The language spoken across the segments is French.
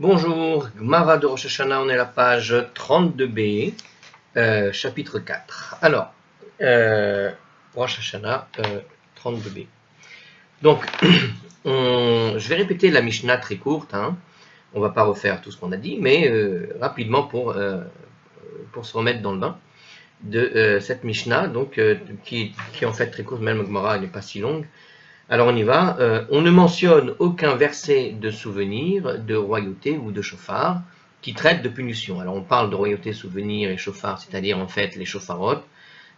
Bonjour, Gemara de Rosh Hashanah, on est à la page 32b, chapitre 4. Alors, Rosh Hashanah 32b. Donc, je vais répéter la Mishnah très courte, hein. On ne va pas refaire tout ce qu'on a dit, mais rapidement pour se remettre dans le bain de cette Mishnah, donc, qui est en fait très courte, même Gemara n'est pas si longue. Alors on y va. On ne mentionne aucun verset de souvenir, de royauté ou de chauffard qui traite de punition. Alors on parle de royauté, souvenir et chauffard, c'est-à-dire en fait les chauffarot,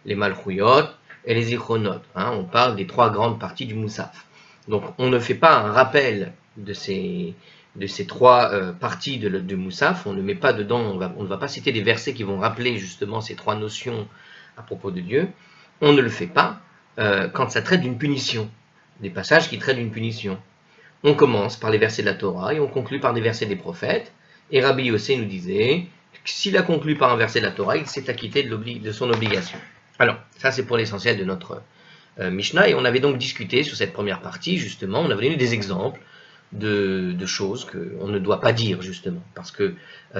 les malchouyot et les zichronot. On parle des trois grandes parties du moussaf. Donc on ne fait pas un rappel de ces trois parties du moussaf. On ne met pas dedans, on ne va pas citer des versets qui vont rappeler justement ces trois notions à propos de Dieu. On ne le fait pas quand ça traite d'une punition. Des passages qui traitent d'une punition. On commence par les versets de la Torah et on conclut par des versets des prophètes. Et Rabbi Yossé nous disait que s'il a conclu par un verset de la Torah, il s'est acquitté de son obligation. Alors, ça c'est pour l'essentiel de notre Mishnah. Et on avait donc discuté sur cette première partie, justement, on avait donné des exemples de choses qu'on ne doit pas dire, justement, parce que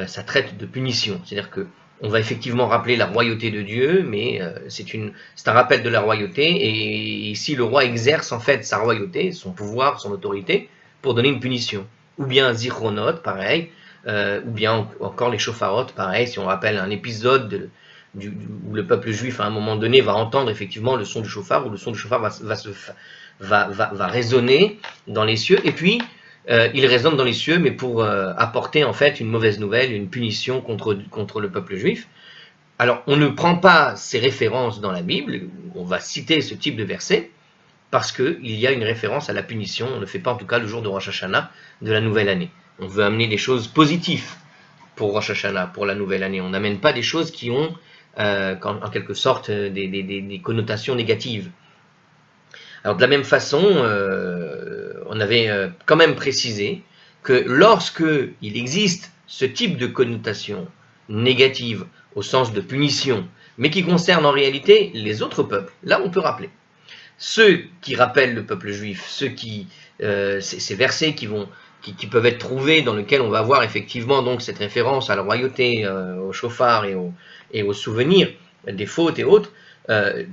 ça traite de punition. C'est-à-dire que on va effectivement rappeler la royauté de Dieu, mais c'est un rappel de la royauté, et ici le roi exerce en fait sa royauté, son pouvoir, son autorité, pour donner une punition. Ou bien zichronot, pareil, ou bien encore les shofarot, pareil, si on rappelle un épisode où le peuple juif à un moment donné va entendre effectivement le son du shofar, où le son du shofar va résonner dans les cieux, et puis il résonne dans les cieux, mais pour apporter en fait une mauvaise nouvelle, une punition contre le peuple juif. Alors, on ne prend pas ces références dans la Bible, on va citer ce type de verset, parce qu'il y a une référence à la punition, on ne le fait pas en tout cas le jour de Rosh Hashanah, de la nouvelle année. On veut amener des choses positives pour Rosh Hashanah, pour la nouvelle année. On n'amène pas des choses qui ont, en quelque sorte, des connotations négatives. Alors de la même façon, on avait quand même précisé que lorsque il existe ce type de connotation négative au sens de punition, mais qui concerne en réalité les autres peuples, là on peut rappeler. Ceux qui rappellent le peuple juif, ces versets qui peuvent être trouvés, dans lesquels on va voir effectivement donc cette référence à la royauté, au chauffard et aux souvenirs des fautes et autres,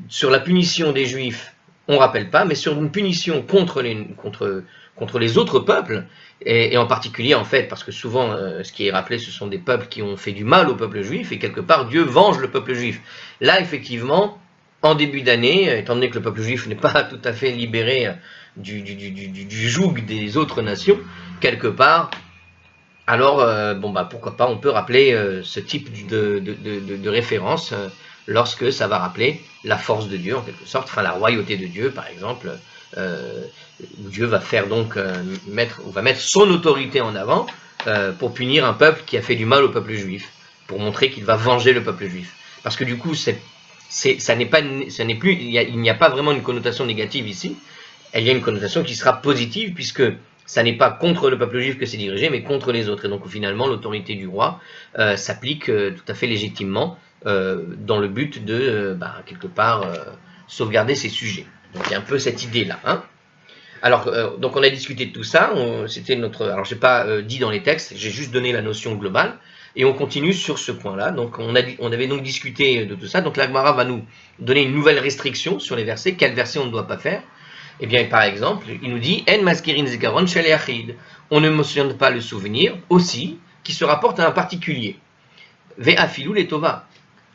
sur la punition des juifs, on ne rappelle pas, mais sur une punition contre les autres peuples, et en particulier en fait, parce que souvent ce qui est rappelé, ce sont des peuples qui ont fait du mal au peuple juif, et quelque part Dieu venge le peuple juif. Là effectivement, en début d'année, étant donné que le peuple juif n'est pas tout à fait libéré du joug des autres nations, quelque part, alors pourquoi pas, on peut rappeler ce type de référence lorsque ça va rappeler la force de Dieu en quelque sorte, enfin la royauté de Dieu par exemple, où Dieu va faire donc va mettre son autorité en avant pour punir un peuple qui a fait du mal au peuple juif, pour montrer qu'il va venger le peuple juif. Parce que du coup, il n'y a pas vraiment une connotation négative ici, il y a une connotation qui sera positive, puisque ça n'est pas contre le peuple juif que c'est dirigé, mais contre les autres. Et donc finalement, l'autorité du roi s'applique tout à fait légitimement dans le but de, quelque part, sauvegarder ses sujets. Donc il y a un peu cette idée-là. Alors, donc on a discuté de tout ça, c'était alors je n'ai pas dit dans les textes, j'ai juste donné la notion globale, et on continue sur ce point-là. Donc on avait donc discuté de tout ça, donc la Gemara va nous donner une nouvelle restriction sur les versets, quels versets on ne doit pas faire. Eh bien, par exemple, il nous dit « En maskirin zikaron shel yachid » on ne mentionne pas le souvenir, aussi, qui se rapporte à un particulier. « Ve'afilou letova »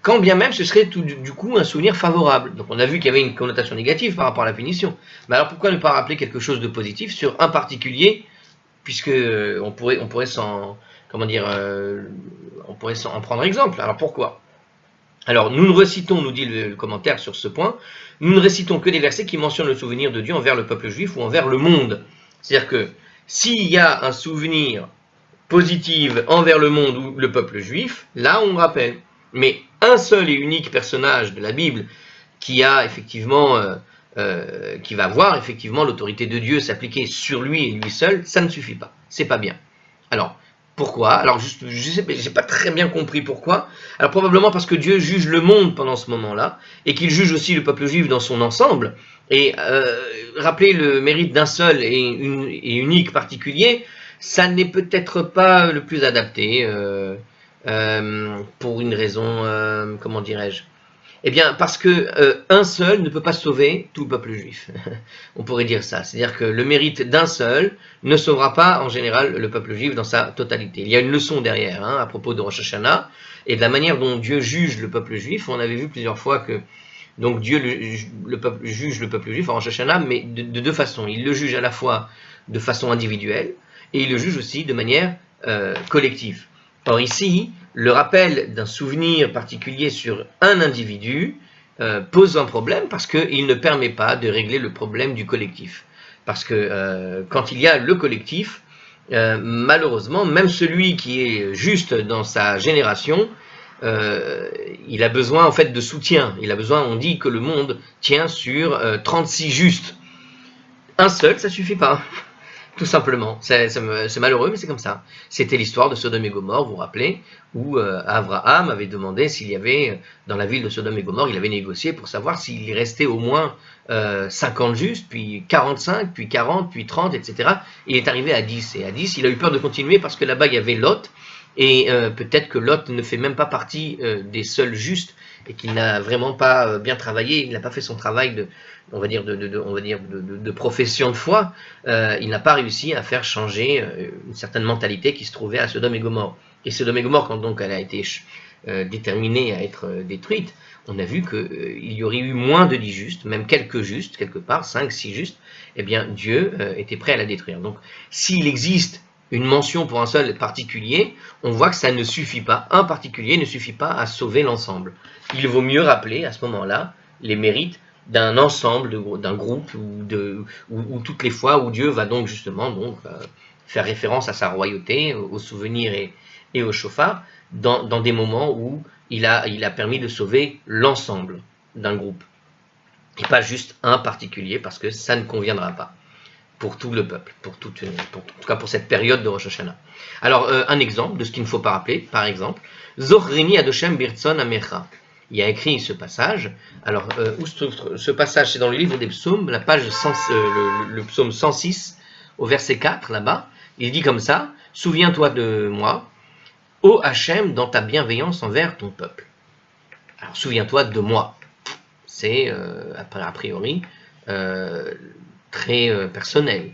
quand bien même ce serait du coup un souvenir favorable. Donc on a vu qu'il y avait une connotation négative par rapport à la punition. Mais alors pourquoi ne pas rappeler quelque chose de positif sur un particulier, puisque on pourrait s'en prendre exemple. Alors pourquoi ? Alors nous ne recitons, nous dit le commentaire sur ce point, nous ne récitons que des versets qui mentionnent le souvenir de Dieu envers le peuple juif ou envers le monde. C'est-à-dire que s'il y a un souvenir positif envers le monde ou le peuple juif, là on rappelle. Mais un seul et unique personnage de la Bible qui a effectivement, qui va voir effectivement l'autorité de Dieu s'appliquer sur lui et lui seul, ça ne suffit pas. C'est pas bien. Alors, pourquoi ? Alors, je sais, j'ai pas très bien compris pourquoi. Alors, probablement parce que Dieu juge le monde pendant ce moment-là, et qu'il juge aussi le peuple juif dans son ensemble. Et rappeler le mérite d'un seul et unique particulier, ça n'est peut-être pas le plus adapté pour une raison, comment dirais-je? Eh bien, parce que un seul ne peut pas sauver tout le peuple juif. On pourrait dire ça. C'est-à-dire que le mérite d'un seul ne sauvera pas, en général, le peuple juif dans sa totalité. Il y a une leçon derrière, hein, à propos de Rosh Hashanah, et de la manière dont Dieu juge le peuple juif. On avait vu plusieurs fois que donc Dieu juge le peuple juif en Rosh Hashanah, mais de deux façons. Il le juge à la fois de façon individuelle, et il le juge aussi de manière collective. Or ici, le rappel d'un souvenir particulier sur un individu pose un problème parce qu'il ne permet pas de régler le problème du collectif. Parce que quand il y a le collectif, malheureusement, même celui qui est juste dans sa génération, il a besoin en fait de soutien. Il a besoin, on dit que le monde tient sur 36 justes. Un seul, ça suffit pas. Tout simplement, c'est malheureux, mais c'est comme ça. C'était l'histoire de Sodome et Gomorrhe, vous vous rappelez, où Abraham avait demandé s'il y avait, dans la ville de Sodome et Gomorrhe, il avait négocié pour savoir s'il y restait au moins 50 justes, puis 45, puis 40, puis 30, etc. Il est arrivé à 10, et à 10, il a eu peur de continuer parce que là-bas, il y avait Lot, et peut-être que Lot ne fait même pas partie des seuls justes, et qu'il n'a vraiment pas bien travaillé, il n'a pas fait son travail de profession de foi, il n'a pas réussi à faire changer une certaine mentalité qui se trouvait à Sodome et Gomorrhe. Et Sodome et Gomorrhe, quand donc elle a été déterminée à être détruite, on a vu qu'il y aurait eu moins de 10 justes, même quelques justes, quelque part, 5, 6 justes, eh bien Dieu était prêt à la détruire. Donc s'il existe une mention pour un seul particulier, on voit que ça ne suffit pas, un particulier ne suffit pas à sauver l'ensemble. Il vaut mieux rappeler à ce moment-là les mérites d'un ensemble, d'un groupe, ou toutes les fois où Dieu va donc justement faire référence à sa royauté, aux souvenirs et au chauffard, dans des moments où il a permis de sauver l'ensemble d'un groupe, et pas juste un particulier, parce que ça ne conviendra pas pour tout le peuple, en tout cas pour cette période de Rosh Hashanah. Alors, un exemple de ce qu'il ne faut pas rappeler, par exemple, Zochrini Adoshem Birtson Amecha. Il y a écrit ce passage. Alors, où se trouve ce passage? C'est dans le livre des psaumes, la page le psaume 106, au verset 4, là-bas. Il dit comme ça: souviens-toi de moi, ô Hachem, dans ta bienveillance envers ton peuple. Alors, souviens-toi de moi. C'est, a priori, très personnel.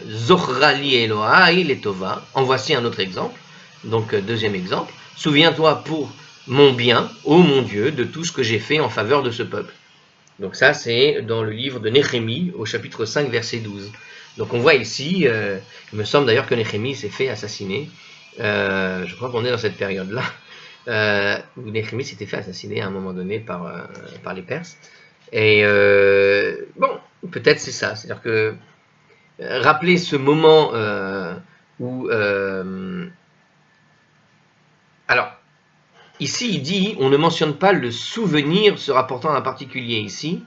Zochrali Elohai Letova. En voici un autre exemple. Donc, deuxième exemple. Souviens-toi pour mon bien, ô mon Dieu, de tout ce que j'ai fait en faveur de ce peuple. Donc ça, c'est dans le livre de Néhémie, au chapitre 5, verset 12. Donc on voit ici, il me semble d'ailleurs que Néhémie s'est fait assassiner. Je crois qu'on est dans cette période-là, où Néhémie s'était fait assassiner à un moment donné par les Perses. Et bon, peut-être c'est ça. C'est-à-dire que rappeler ce moment où... alors, ici, il dit, on ne mentionne pas le souvenir se rapportant à un particulier ici,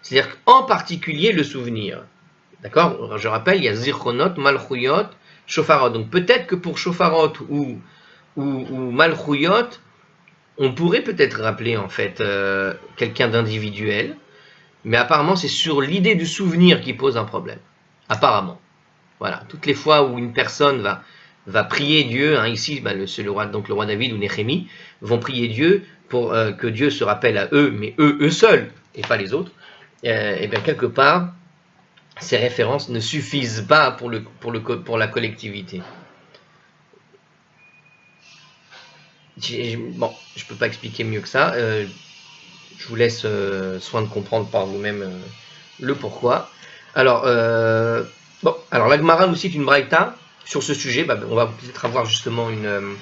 c'est-à-dire qu'en particulier le souvenir. D'accord? Je rappelle, il y a Zirchonot, Malchuyot, Shofarot. Donc peut-être que pour Shofarot ou Malchuyot, on pourrait peut-être rappeler en fait quelqu'un d'individuel, mais apparemment c'est sur l'idée du souvenir qui pose un problème. Apparemment. Voilà. Toutes les fois où une personne va prier Dieu, hein, ici, le roi David ou Néhémie vont prier Dieu pour que Dieu se rappelle à eux, mais eux seuls, et pas les autres, et bien quelque part, ces références ne suffisent pas pour la collectivité. Bon, je ne peux pas expliquer mieux que ça, je vous laisse soin de comprendre par vous-même le pourquoi. Alors, la Gemara nous cite une braïta sur ce sujet. On va peut-être avoir justement une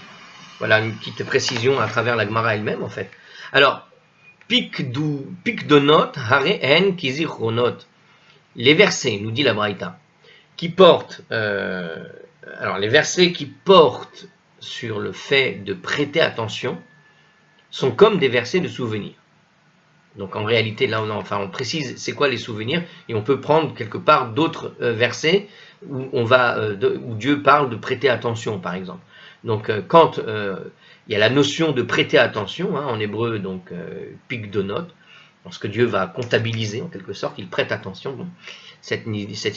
petite précision à travers la Gemara elle-même en fait. Alors, pikdonot hare en kizichronot. Les versets, nous dit la braïta, qui portent, les versets qui portent sur le fait de prêter attention sont comme des versets de souvenirs. Donc en réalité, là, on précise c'est quoi les souvenirs, et on peut prendre quelque part d'autres versets où Dieu parle de prêter attention, par exemple. Donc quand il y a la notion de prêter attention, hein, en hébreu, donc pikdonot, lorsque Dieu va comptabiliser en quelque sorte, il prête attention, cette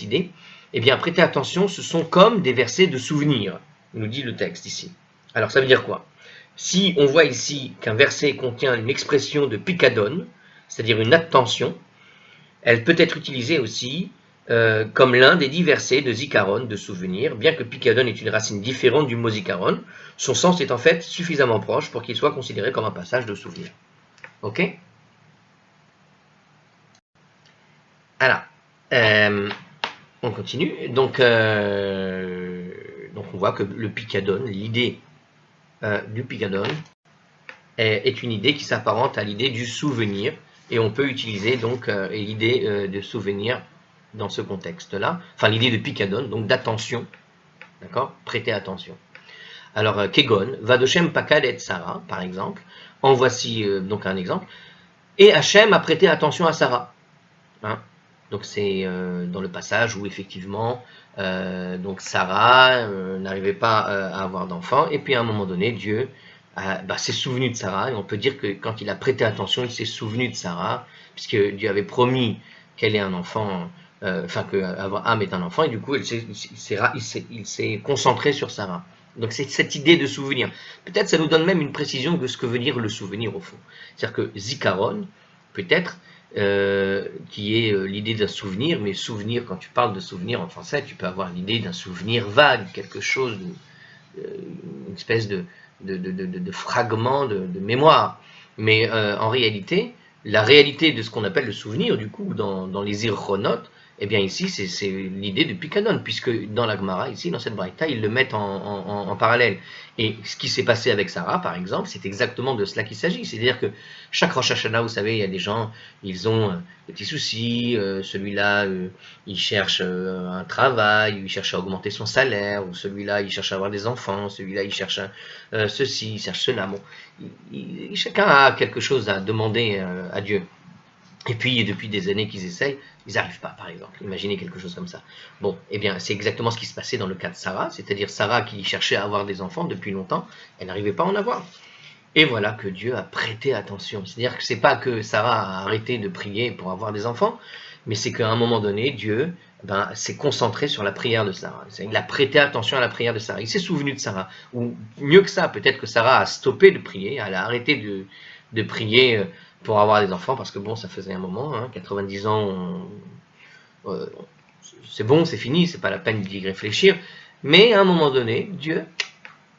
idée. Eh bien, prêtez attention, ce sont comme des versets de souvenir, nous dit le texte ici. Alors, ça veut dire quoi? Si on voit ici qu'un verset contient une expression de picadone, c'est-à-dire une attention, elle peut être utilisée aussi comme l'un des 10 versets de zikaron, de souvenir, bien que picadone est une racine différente du mot zikaron, son sens est en fait suffisamment proche pour qu'il soit considéré comme un passage de souvenir. Ok? Alors, on continue. Donc on voit que le picadone, l'idée du picadone, est une idée qui s'apparente à l'idée du souvenir, et on peut utiliser donc l'idée de souvenir dans ce contexte-là, enfin l'idée de picadone, donc d'attention, d'accord, prêter attention. Alors, Kegon, Vadoshem Pakad et Sarah, par exemple, en voici donc un exemple, et Hachem a prêté attention à Sarah. Hein, donc c'est dans le passage où effectivement donc Sarah n'arrivait pas à avoir d'enfant, et puis à un moment donné Dieu s'est souvenu de Sarah, et on peut dire que quand il a prêté attention, il s'est souvenu de Sarah, puisque Dieu avait promis qu'elle ait un enfant, que Abraham est un enfant, et du coup il s'est concentré sur Sarah. Donc c'est cette idée de souvenir. Peut-être ça nous donne même une précision de ce que veut dire le souvenir au fond. C'est-à-dire que zikaron, peut-être, qui est l'idée d'un souvenir, mais souvenir, quand tu parles de souvenir en français, tu peux avoir l'idée d'un souvenir vague, quelque chose, une espèce de fragment de mémoire. Mais en réalité, la réalité de ce qu'on appelle le souvenir, du coup, dans les irchonotes, eh bien ici, c'est l'idée de Picadon, puisque dans la Gemara, ici, dans cette Braïta, ils le mettent en parallèle. Et ce qui s'est passé avec Sarah, par exemple, c'est exactement de cela qu'il s'agit. C'est-à-dire que chaque Rosh Hashanah, vous savez, il y a des gens, ils ont des petits soucis, celui-là, il cherche un travail, il cherche à augmenter son salaire, ou celui-là, il cherche à avoir des enfants, celui-là, il cherche ceci, il cherche cela. Bon, chacun a quelque chose à demander à Dieu. Et puis, depuis des années qu'ils essayent, ils n'arrivent pas, par exemple. Imaginez quelque chose comme ça. Bon, eh bien, c'est exactement ce qui se passait dans le cas de Sarah, c'est-à-dire Sarah qui cherchait à avoir des enfants depuis longtemps, elle n'arrivait pas à en avoir. Et voilà que Dieu a prêté attention. C'est-à-dire que c'est pas que Sarah a arrêté de prier pour avoir des enfants, mais c'est qu'à un moment donné, Dieu s'est concentré sur la prière de Sarah. Il a prêté attention à la prière de Sarah. Il s'est souvenu de Sarah. Ou mieux que ça, peut-être que Sarah a stoppé de prier, elle a arrêté de prier pour avoir des enfants, parce que bon, ça faisait un moment, 90 ans, c'est bon, c'est fini, c'est pas la peine d'y réfléchir. Mais à un moment donné, Dieu,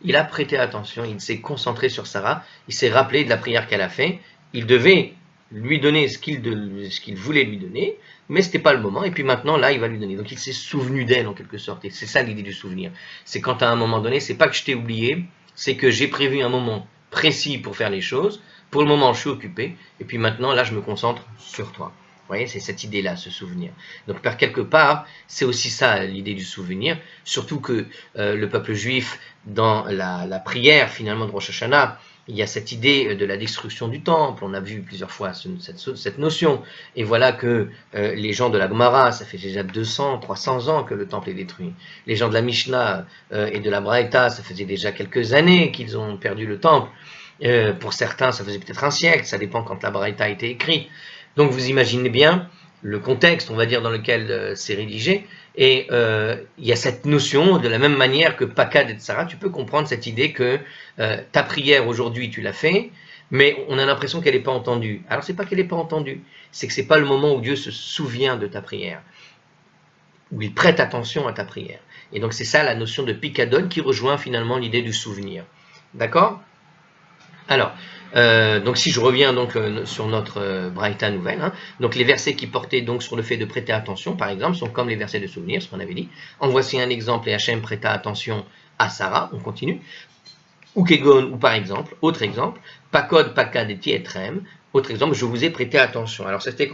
il a prêté attention, il s'est concentré sur Sarah, il s'est rappelé de la prière qu'elle a faite, il devait lui donner ce qu'il voulait lui donner, mais ce n'était pas le moment, et puis maintenant, là, il va lui donner. Donc il s'est souvenu d'elle, en quelque sorte, et c'est ça l'idée du souvenir. C'est quand à un moment donné, c'est pas que je t'ai oublié, c'est que j'ai prévu un moment précis pour faire les choses, pour le moment, je suis occupé, et puis maintenant, là, je me concentre sur toi. Vous voyez, c'est cette idée-là, ce souvenir. Donc, par quelque part, c'est aussi ça, l'idée du souvenir, surtout que le peuple juif, dans la prière, finalement, de Rosh Hashanah, il y a cette idée de la destruction du temple, on a vu plusieurs fois cette notion, et voilà que les gens de la Gemara, ça fait déjà 200, 300 ans que le temple est détruit. Les gens de la Mishnah et de la Braïta, ça faisait déjà quelques années qu'ils ont perdu le temple. Pour certains, ça faisait peut-être un siècle, ça dépend quand la Braïta a été écrite. Donc vous imaginez bien le contexte, on va dire, dans lequel c'est rédigé, et il y a cette notion, de la même manière que Pakad et Sarah, tu peux comprendre cette idée que ta prière aujourd'hui, tu l'as fait, mais on a l'impression qu'elle n'est pas entendue. Alors c'est pas qu'elle n'est pas entendue, c'est que c'est pas le moment où Dieu se souvient de ta prière, où il prête attention à ta prière. Et donc c'est ça la notion de Picadon qui rejoint finalement l'idée du souvenir. D'accord ? Alors, donc si je reviens donc sur notre Braïta nouvelle, donc les versets qui portaient donc sur le fait de prêter attention, par exemple, sont comme les versets de souvenir, ce qu'on avait dit. En voici un exemple, et Hachem prêta attention à Sarah, on continue. Ou Kegon, ou par exemple, autre exemple, Pakod, Pakad et Tietrem, autre exemple, je vous ai prêté attention. Alors c'était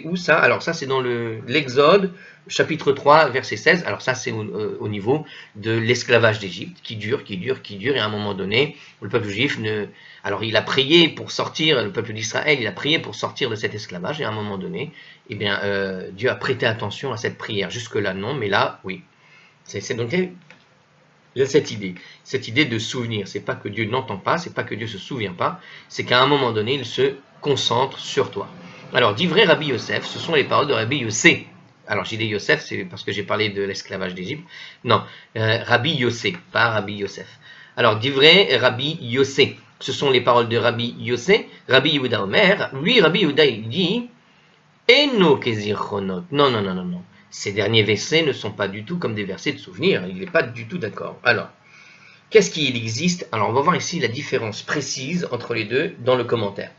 où ça? Alors ça c'est dans l'Exode, chapitre 3, verset 16. Alors ça c'est au niveau de l'esclavage d'Égypte, qui dure, et à un moment donné, le peuple juif alors il a prié pour sortir, le peuple d'Israël, il a prié pour sortir de cet esclavage, et à un moment donné, eh bien, Dieu a prêté attention à cette prière. Jusque-là non, mais là, oui. Donc il y a cette idée de souvenir. C'est pas que Dieu n'entend pas, c'est pas que Dieu se souvient pas, c'est qu'à un moment donné, il se concentre sur toi. Alors, d'ivré Rabbi Yosef, ce sont les paroles de Rabbi Yossé, Alors j'ai dit Yosef, c'est parce que j'ai parlé de l'esclavage d'Égypte. Non, Rabbi Yossé, pas Rabbi Yosef. Alors d'ivré, Rabbi Yossé. Ce sont les paroles de Rabbi Yossé. Rabbi Yehuda Omer. Lui, Rabbi Yehuda, il dit Eno kezirchonot. Non, non, non, non, non. Ces derniers versets ne sont pas du tout comme des versets de souvenirs. Il n'est pas du tout d'accord. Alors, qu'est-ce qu'il existe? Alors, on va voir ici la différence précise entre les deux dans le commentaire.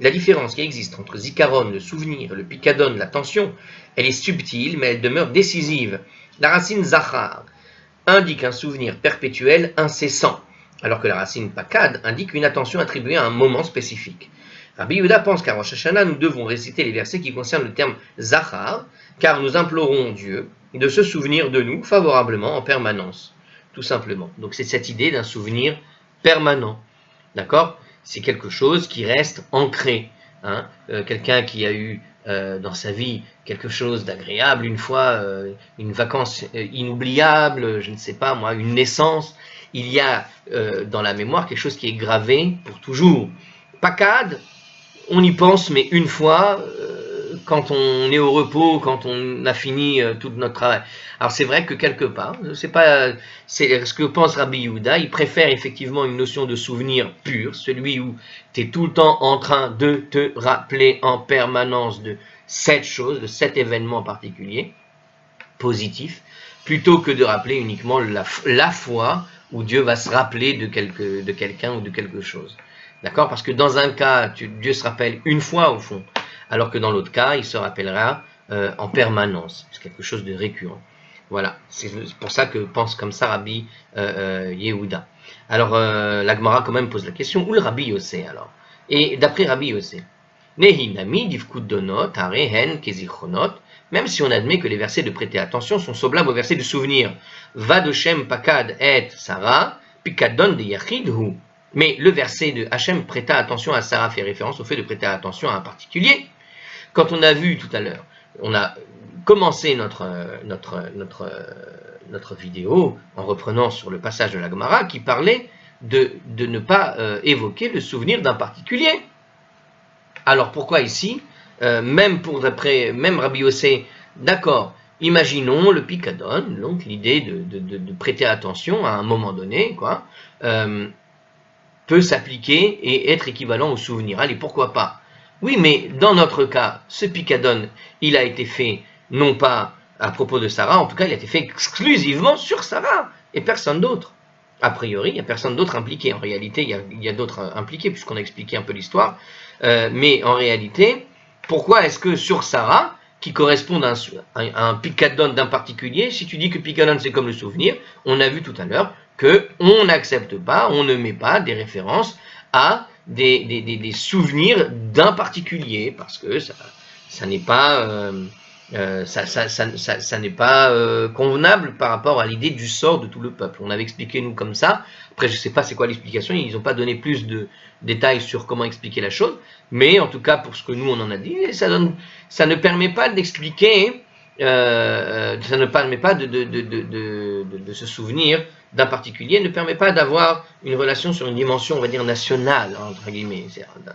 La différence qui existe entre zikaron, le souvenir, le pikadon, l'attention, elle est subtile, mais elle demeure décisive. La racine zachar indique un souvenir perpétuel, incessant, alors que la racine pakad indique une attention attribuée à un moment spécifique. Rabbi Yehuda pense qu'à Rosh Hashanah, nous devons réciter les versets qui concernent le terme zachar, car nous implorons Dieu de se souvenir de nous favorablement en permanence, tout simplement. Donc c'est cette idée d'un souvenir permanent, d'accord? C'est quelque chose qui reste ancré. Hein? Quelqu'un qui a eu dans sa vie quelque chose d'agréable, une fois, une vacance inoubliable, je ne sais pas moi, une naissance, il y a dans la mémoire quelque chose qui est gravé pour toujours. Pakad, on y pense, mais une fois, quand on est au repos, quand on a fini tout notre travail. Alors c'est vrai que quelque part, c'est ce que pense Rabbi Yehuda, il préfère effectivement une notion de souvenir pur, celui où tu es tout le temps en train de te rappeler en permanence de cette chose, de cet événement en particulier, positif, plutôt que de rappeler uniquement la fois où Dieu va se rappeler de quelqu'un ou de quelque chose. D'accord? Parce que dans un cas, Dieu se rappelle une fois au fond, alors que dans l'autre cas, il se rappellera en permanence. C'est quelque chose de récurrent. Voilà, c'est pour ça que pense comme ça Rabbi Yehuda. Alors, la Gemara quand même pose la question, où le Rabbi Yossé alors? Et d'après Rabbi Yossé, Nehinami divkut donot arehen kezichronot, même si on admet que les versets de prêter attention sont semblables aux versets de souvenir. Vadoshem pakad et Sarah, pikadon de yachid hu. Mais le verset de Hachem prêta attention à Sarah fait référence au fait de prêter attention à un particulier. Quand on a vu tout à l'heure, on a commencé notre vidéo en reprenant sur le passage de la Gemara qui parlait de ne pas évoquer le souvenir d'un particulier. Alors pourquoi ici, même Rabbi Yossé, d'accord, imaginons le pikadon, donc l'idée de prêter attention à un moment donné, quoi, peut s'appliquer et être équivalent au souvenir. Allez, pourquoi pas? Oui, mais dans notre cas, ce pikadon, il a été fait non pas à propos de Sarah, en tout cas, il a été fait exclusivement sur Sarah et personne d'autre. A priori, il n'y a personne d'autre impliqué. En réalité, il y a d'autres impliqués, puisqu'on a expliqué un peu l'histoire. Mais en réalité, pourquoi est-ce que sur Sarah, qui correspond à un pikadon d'un particulier, si tu dis que pikadon c'est comme le souvenir, on a vu tout à l'heure qu'on n'accepte pas, on ne met pas des références à des souvenirs d'un particulier, parce que ça n'est pas, ça n'est pas convenable par rapport à l'idée du sort de tout le peuple. On avait expliqué nous comme ça. Après, je ne sais pas c'est quoi l'explication, ils n'ont pas donné plus de détails sur comment expliquer la chose, mais en tout cas pour ce que nous on en a dit, ça ne permet pas d'expliquer, ça ne permet pas de se souvenir d'un particulier, ne permet pas d'avoir une relation sur une dimension, on va dire, nationale, entre guillemets,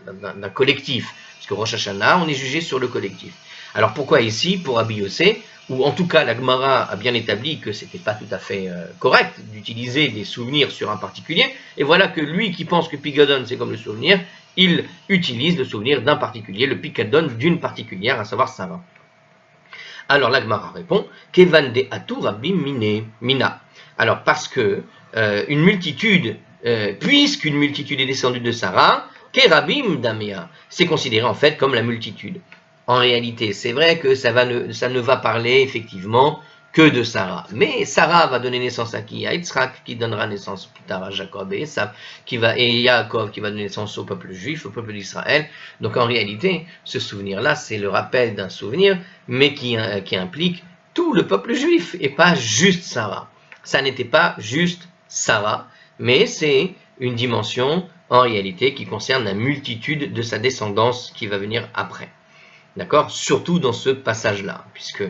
d'un collectif, parce que Rosh Hashanah, on est jugé sur le collectif. Alors pourquoi ici, pour Rabbi Yossé, où en tout cas la Gemara a bien établi que c'était pas tout à fait correct d'utiliser des souvenirs sur un particulier, et voilà que lui qui pense que pikadon c'est comme le souvenir, il utilise le souvenir d'un particulier, le pikadon d'une particulière, à savoir Sarah. Alors la Gemara répond, Kevan de atu rabbi mina. Alors parce que une multitude, puisqu'une multitude est descendue de Sarah, Kerabim damea, c'est considéré en fait comme la multitude. En réalité, c'est vrai que ça ne va parler effectivement que de Sarah. Mais Sarah va donner naissance à qui? À Yitzhak, qui donnera naissance plus tard à Jacob et Esav, et Yaakov qui va donner naissance au peuple juif, au peuple d'Israël. Donc en réalité, ce souvenir-là, c'est le rappel d'un souvenir, mais qui implique tout le peuple juif, et pas juste Sarah. Ça n'était pas juste Sarah, mais c'est une dimension, en réalité, qui concerne la multitude de sa descendance qui va venir après. D'accord? Surtout dans ce passage-là, puisque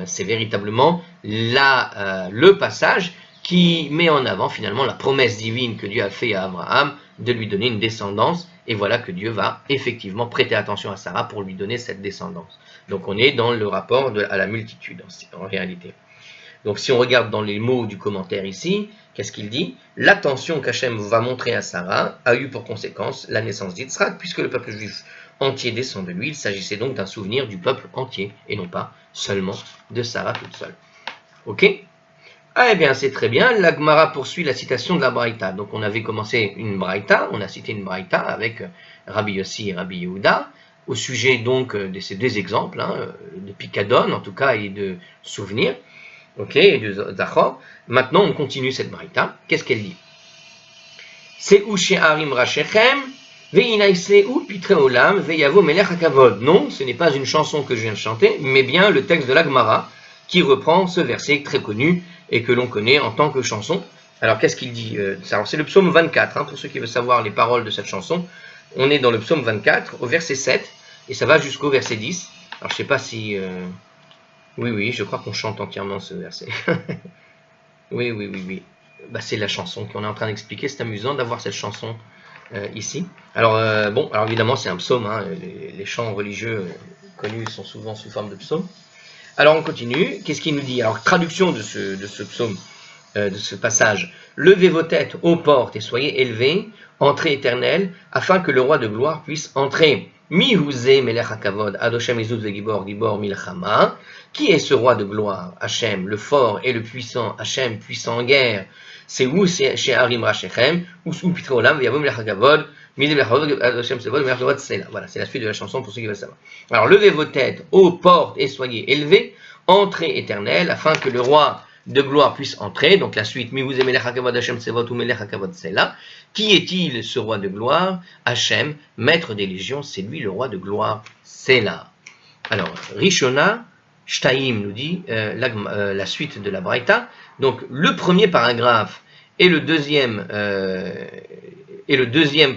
c'est véritablement le passage qui met en avant finalement la promesse divine que Dieu a fait à Abraham de lui donner une descendance, et voilà que Dieu va effectivement prêter attention à Sarah pour lui donner cette descendance. Donc on est dans le rapport à la multitude en réalité. Donc si on regarde dans les mots du commentaire ici, qu'est-ce qu'il dit? L'attention qu'Hachem va montrer à Sarah a eu pour conséquence la naissance d'Yitzhak, puisque le peuple juif entier descend de lui. Il s'agissait donc d'un souvenir du peuple entier, et non pas seulement de Sarah toute seule. Ok? Ah, eh bien, c'est très bien. La Gemara poursuit la citation de la Braïta. Donc, on avait commencé une Braïta, on a cité une Braïta avec Rabbi Yossi et Rabbi Yehuda, au sujet donc de ces deux exemples, de Pikadon en tout cas, et de souvenirs, ok, et de Zachor. Maintenant, on continue cette Braïta. Qu'est-ce qu'elle dit? C'est Ushe Harim Rachechem, Veinaïseu Pitre Olam, Veyavo Melech Hakavod. Non, ce n'est pas une chanson que je viens de chanter, mais bien le texte de la Gemara qui reprend ce verset très connu et que l'on connaît en tant que chanson. Alors, qu'est-ce qu'il dit? Alors, c'est le psaume 24, pour ceux qui veulent savoir les paroles de cette chanson. On est dans le psaume 24, au verset 7, et ça va jusqu'au verset 10. Alors, je ne sais pas si... Oui, je crois qu'on chante entièrement ce verset. Oui. Bah, c'est la chanson qu'on est en train d'expliquer. C'est amusant d'avoir cette chanson ici. Alors, alors évidemment, c'est un psaume. Les chants religieux connus sont souvent sous forme de psaume. Alors on continue, qu'est-ce qu'il nous dit? Alors traduction de ce psaume, de ce passage. Levez vos têtes aux portes et soyez élevés, entrée éternelle, afin que le roi de gloire puisse entrer. Mi-huzé melech hakavod, adoshem izuz vegibor gibor milchama. Qui est ce roi de gloire? Hachem, le fort et le puissant, Hachem, puissant en guerre. C'est où chez Harim Rachechem, ou sous Pitre Olam, veyavo melech hakavod. Voilà, c'est la suite de la chanson pour ceux qui veulent savoir. Alors, levez vos têtes aux portes et soyez élevés, entrée éternelle, afin que le roi de gloire puisse entrer. Donc, la suite, qui est-il ce roi de gloire? Hachem, maître des légions, c'est lui le roi de gloire, c'est là. Alors, Rishona, Shtaim nous dit la suite de la Braïta. Donc, le premier paragraphe et le deuxième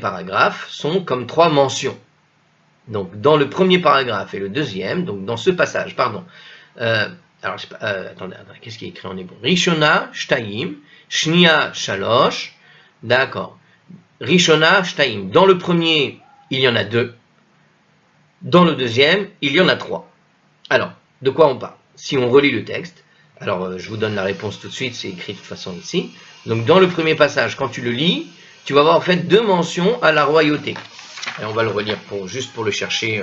paragraphe sont comme trois mentions. Donc, dans le premier paragraphe et le deuxième, donc dans ce passage, pardon. Alors, attendez, qu'est-ce qui est écrit en hébreu? Rishona, Shtaim, Shnia, Shalosh. D'accord. Rishona, Shtaim. Dans le premier, il y en a 2. Dans le deuxième, il y en a 3. Alors, de quoi on parle? Si on relit le texte, alors je vous donne la réponse tout de suite, c'est écrit de toute façon ici. Donc, dans le premier passage, quand tu le lis, tu vas avoir en fait 2 mentions à la royauté. Et on va le relire juste pour le chercher.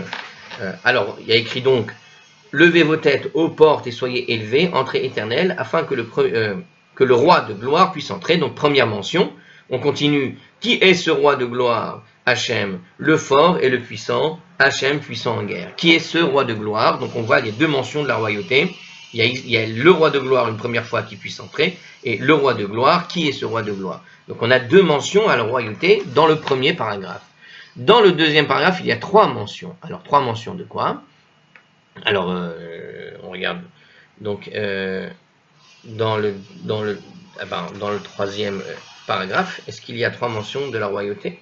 Alors, il y a écrit donc « Levez vos têtes aux portes et soyez élevés, entrée éternelle, afin que le roi de gloire puisse entrer. » Donc, première mention. On continue. « Qui est ce roi de gloire? Hachem, le fort et le puissant, Hachem, puissant en guerre. » Qui est ce roi de gloire? Donc, on voit, il y a 2 mentions de la royauté. Il y a le roi de gloire une première fois qui puisse entrer, et le roi de gloire, qui est ce roi de gloire? Donc on a 2 mentions à la royauté dans le premier paragraphe. Dans le deuxième paragraphe, il y a 3 mentions. Alors 3 mentions de quoi? Alors on regarde. Donc dans le troisième paragraphe, est-ce qu'il y a 3 mentions de la royauté?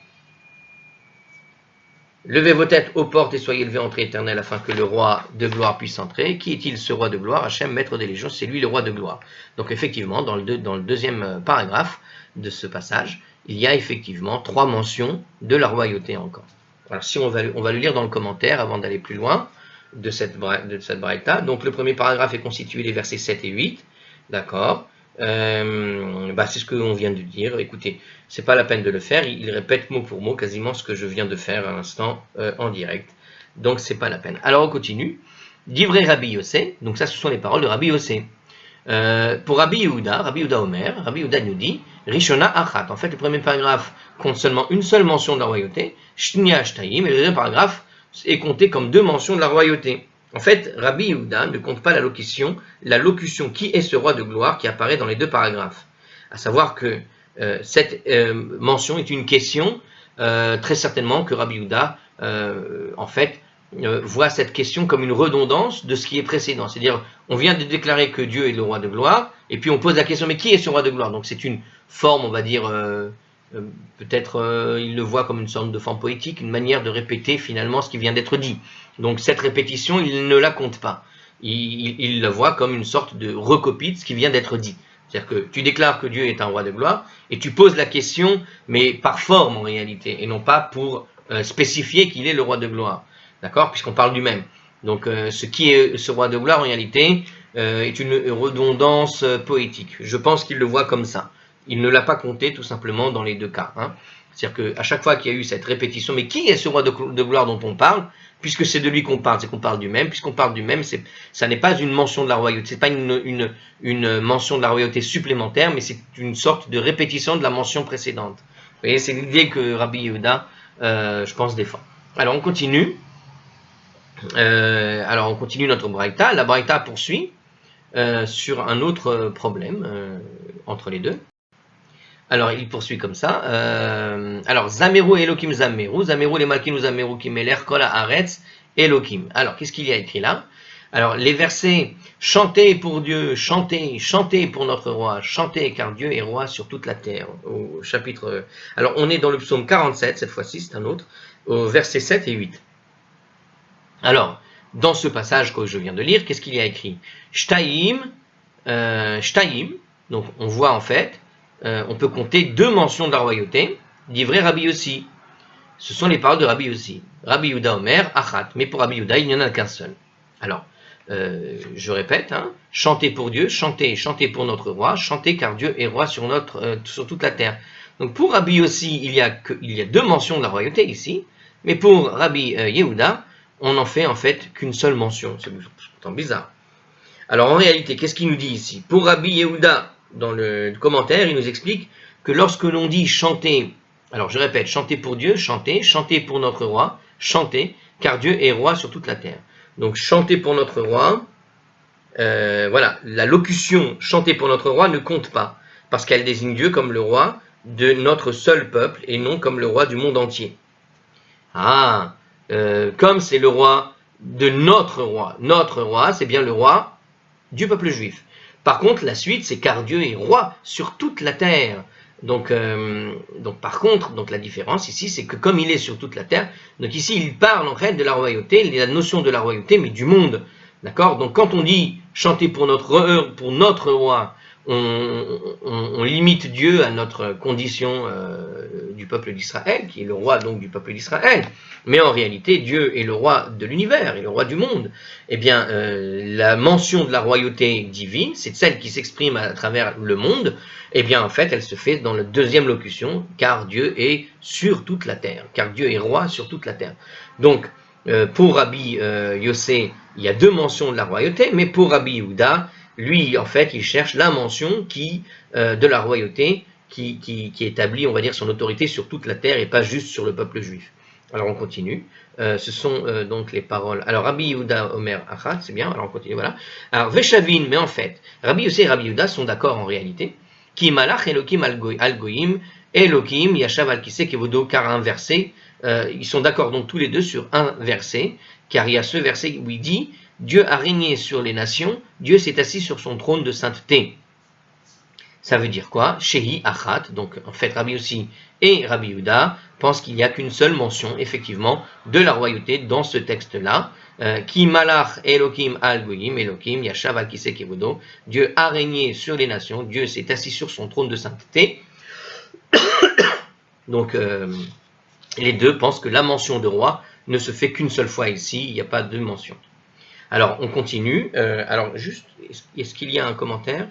Levez vos têtes aux portes et soyez élevés, entrée éternelle, afin que le roi de gloire puisse entrer. Qui est-il ce roi de gloire? Hachem, maître des légions, c'est lui le roi de gloire. Donc effectivement, dans le deuxième paragraphe de ce passage, il y a effectivement 3 mentions de la royauté encore. Alors si on va le lire dans le commentaire avant d'aller plus loin de cette braïta. Donc le premier paragraphe est constitué des versets 7 et 8. D'accord. C'est ce qu'on vient de dire. Écoutez, c'est pas la peine de le faire. Il répète mot pour mot quasiment ce que je viens de faire à l'instant en direct. Donc c'est pas la peine. Alors on continue. Divrei Rabbi Yossé. Donc ça, ce sont les paroles de Rabbi Yossé. Pour Rabbi Yehuda Omer, Rabbi Yehuda nous dit Rishona Achat. En fait, le premier paragraphe compte seulement une seule mention de la royauté. Shnia Shtaim. Et le deuxième paragraphe est compté comme 2 mentions de la royauté. En fait, Rabbi Yehuda ne compte pas la locution qui est ce roi de gloire qui apparaît dans les 2 paragraphes. À savoir que cette mention est une question, très certainement que Rabbi Yehuda, voit cette question comme une redondance de ce qui est précédent. C'est-à-dire, on vient de déclarer que Dieu est le roi de gloire, et puis on pose la question, mais qui est ce roi de gloire? Donc c'est une forme, on va dire, peut-être il le voit comme une sorte de forme poétique, une manière de répéter finalement ce qui vient d'être dit. Donc cette répétition, il ne la compte pas. Il la voit comme une sorte de recopie de ce qui vient d'être dit. C'est-à-dire que tu déclares que Dieu est un roi de gloire et tu poses la question, mais par forme en réalité, et non pas pour spécifier qu'il est le roi de gloire. D'accord? Puisqu'on parle du même. Donc ce qui est ce roi de gloire en réalité est une redondance poétique. Je pense qu'il le voit comme ça. Il ne l'a pas compté tout simplement dans les deux cas. Hein. C'est-à-dire qu'à chaque fois qu'il y a eu cette répétition, mais qui est ce roi de gloire dont on parle? Puisque c'est de lui qu'on parle, c'est qu'on parle du même. Puisqu'on parle du même, ça n'est pas une mention de la royauté, c'est pas une mention de la royauté supplémentaire, mais c'est une sorte de répétition de la mention précédente. Vous voyez, c'est l'idée que Rabbi Yehuda, je pense, défend. Alors on continue. On continue notre braïta. La braïta poursuit sur un autre problème entre les deux. Alors, il poursuit comme ça. Zameru Elokim Zameru. Zameru les Malkinu Zameru Kimeler Kol Haaretz Elokim. Alors, qu'est-ce qu'il y a écrit là? Alors, les versets chantez pour Dieu, chantez, chantez pour notre roi, chantez car Dieu est roi sur toute la terre. Au chapitre. Alors, on est dans le psaume 47, cette fois-ci, c'est un autre, au verset 7 et 8. Alors, dans ce passage que je viens de lire, qu'est-ce qu'il y a écrit? Shtaim, donc on voit en fait, on peut compter deux mentions de la royauté, livré Rabbi Yossi. Ce sont les paroles de Rabbi Yossi. Rabbi Yehuda Omer, Achat. Mais pour Rabbi Yehuda, il n'y en a qu'un seul. Alors, je répète, hein, chantez pour Dieu, chantez, chantez pour notre roi, chantez car Dieu est roi sur toute la terre. Donc pour Rabbi Yossi, il y a deux mentions de la royauté ici, mais pour Rabbi Yehuda, on n'en fait en fait qu'une seule mention. C'est pourtant bizarre. Alors en réalité, qu'est-ce qu'il nous dit ici? Pour Rabbi Yehuda, dans le commentaire, il nous explique que lorsque l'on dit chanter, alors je répète, chanter pour Dieu, chanter, chanter pour notre roi, chanter, car Dieu est roi sur toute la terre. Donc chanter pour notre roi, voilà, la locution chanter pour notre roi ne compte pas, parce qu'elle désigne Dieu comme le roi de notre seul peuple et non comme le roi du monde entier. Comme c'est le roi de notre roi, c'est bien le roi du peuple juif. Par contre, la suite, c'est car Dieu est roi sur toute la terre. Donc par contre, la différence ici, c'est que comme il est sur toute la terre, donc ici, il parle en fait de la royauté, il y a la notion de la royauté, mais du monde. D'accord? Donc quand on dit chanter pour notre roi, on limite Dieu à notre condition du peuple d'Israël, qui est le roi donc du peuple d'Israël. Mais en réalité, Dieu est le roi de l'univers, et le roi du monde. Eh bien, la mention de la royauté divine, c'est celle qui s'exprime à travers le monde. Eh bien, en fait, elle se fait dans la deuxième locution, car Dieu est sur toute la terre, car Dieu est roi sur toute la terre. Donc, pour Rabbi Yossé, il y a deux mentions de la royauté, mais pour Rabbi Yehuda, lui, en fait, il cherche la mention de la royauté qui établit, on va dire, son autorité sur toute la terre et pas juste sur le peuple juif. Alors on continue. Ce sont donc les paroles. Alors Rabbi Yehuda Omer Achat, c'est bien. Alors on continue, voilà. Alors Veshavin, mais en fait, Rabbi Yossé et Rabbi Yehuda sont d'accord en réalité. Ki malach Elokim al goyim, Elokim yashav al kiseh kevodo, car un verset. Ils sont d'accord donc tous les deux sur un verset, car il y a ce verset où il dit Dieu a régné sur les nations, Dieu s'est assis sur son trône de sainteté. Ça veut dire quoi? Shehi Achat, donc en fait Rabbi Yossi et Rabbi Yehuda pensent qu'il n'y a qu'une seule mention, effectivement, de la royauté dans ce texte-là. Ki malach Elokim al goyim, Elokim yashav al kiseh kevodo. Dieu a régné sur les nations, Dieu s'est assis sur son trône de sainteté. Donc les deux pensent que la mention de roi ne se fait qu'une seule fois ici, il n'y a pas deux mentions. Alors on continue. Alors juste, est-ce qu'il y a un commentaire?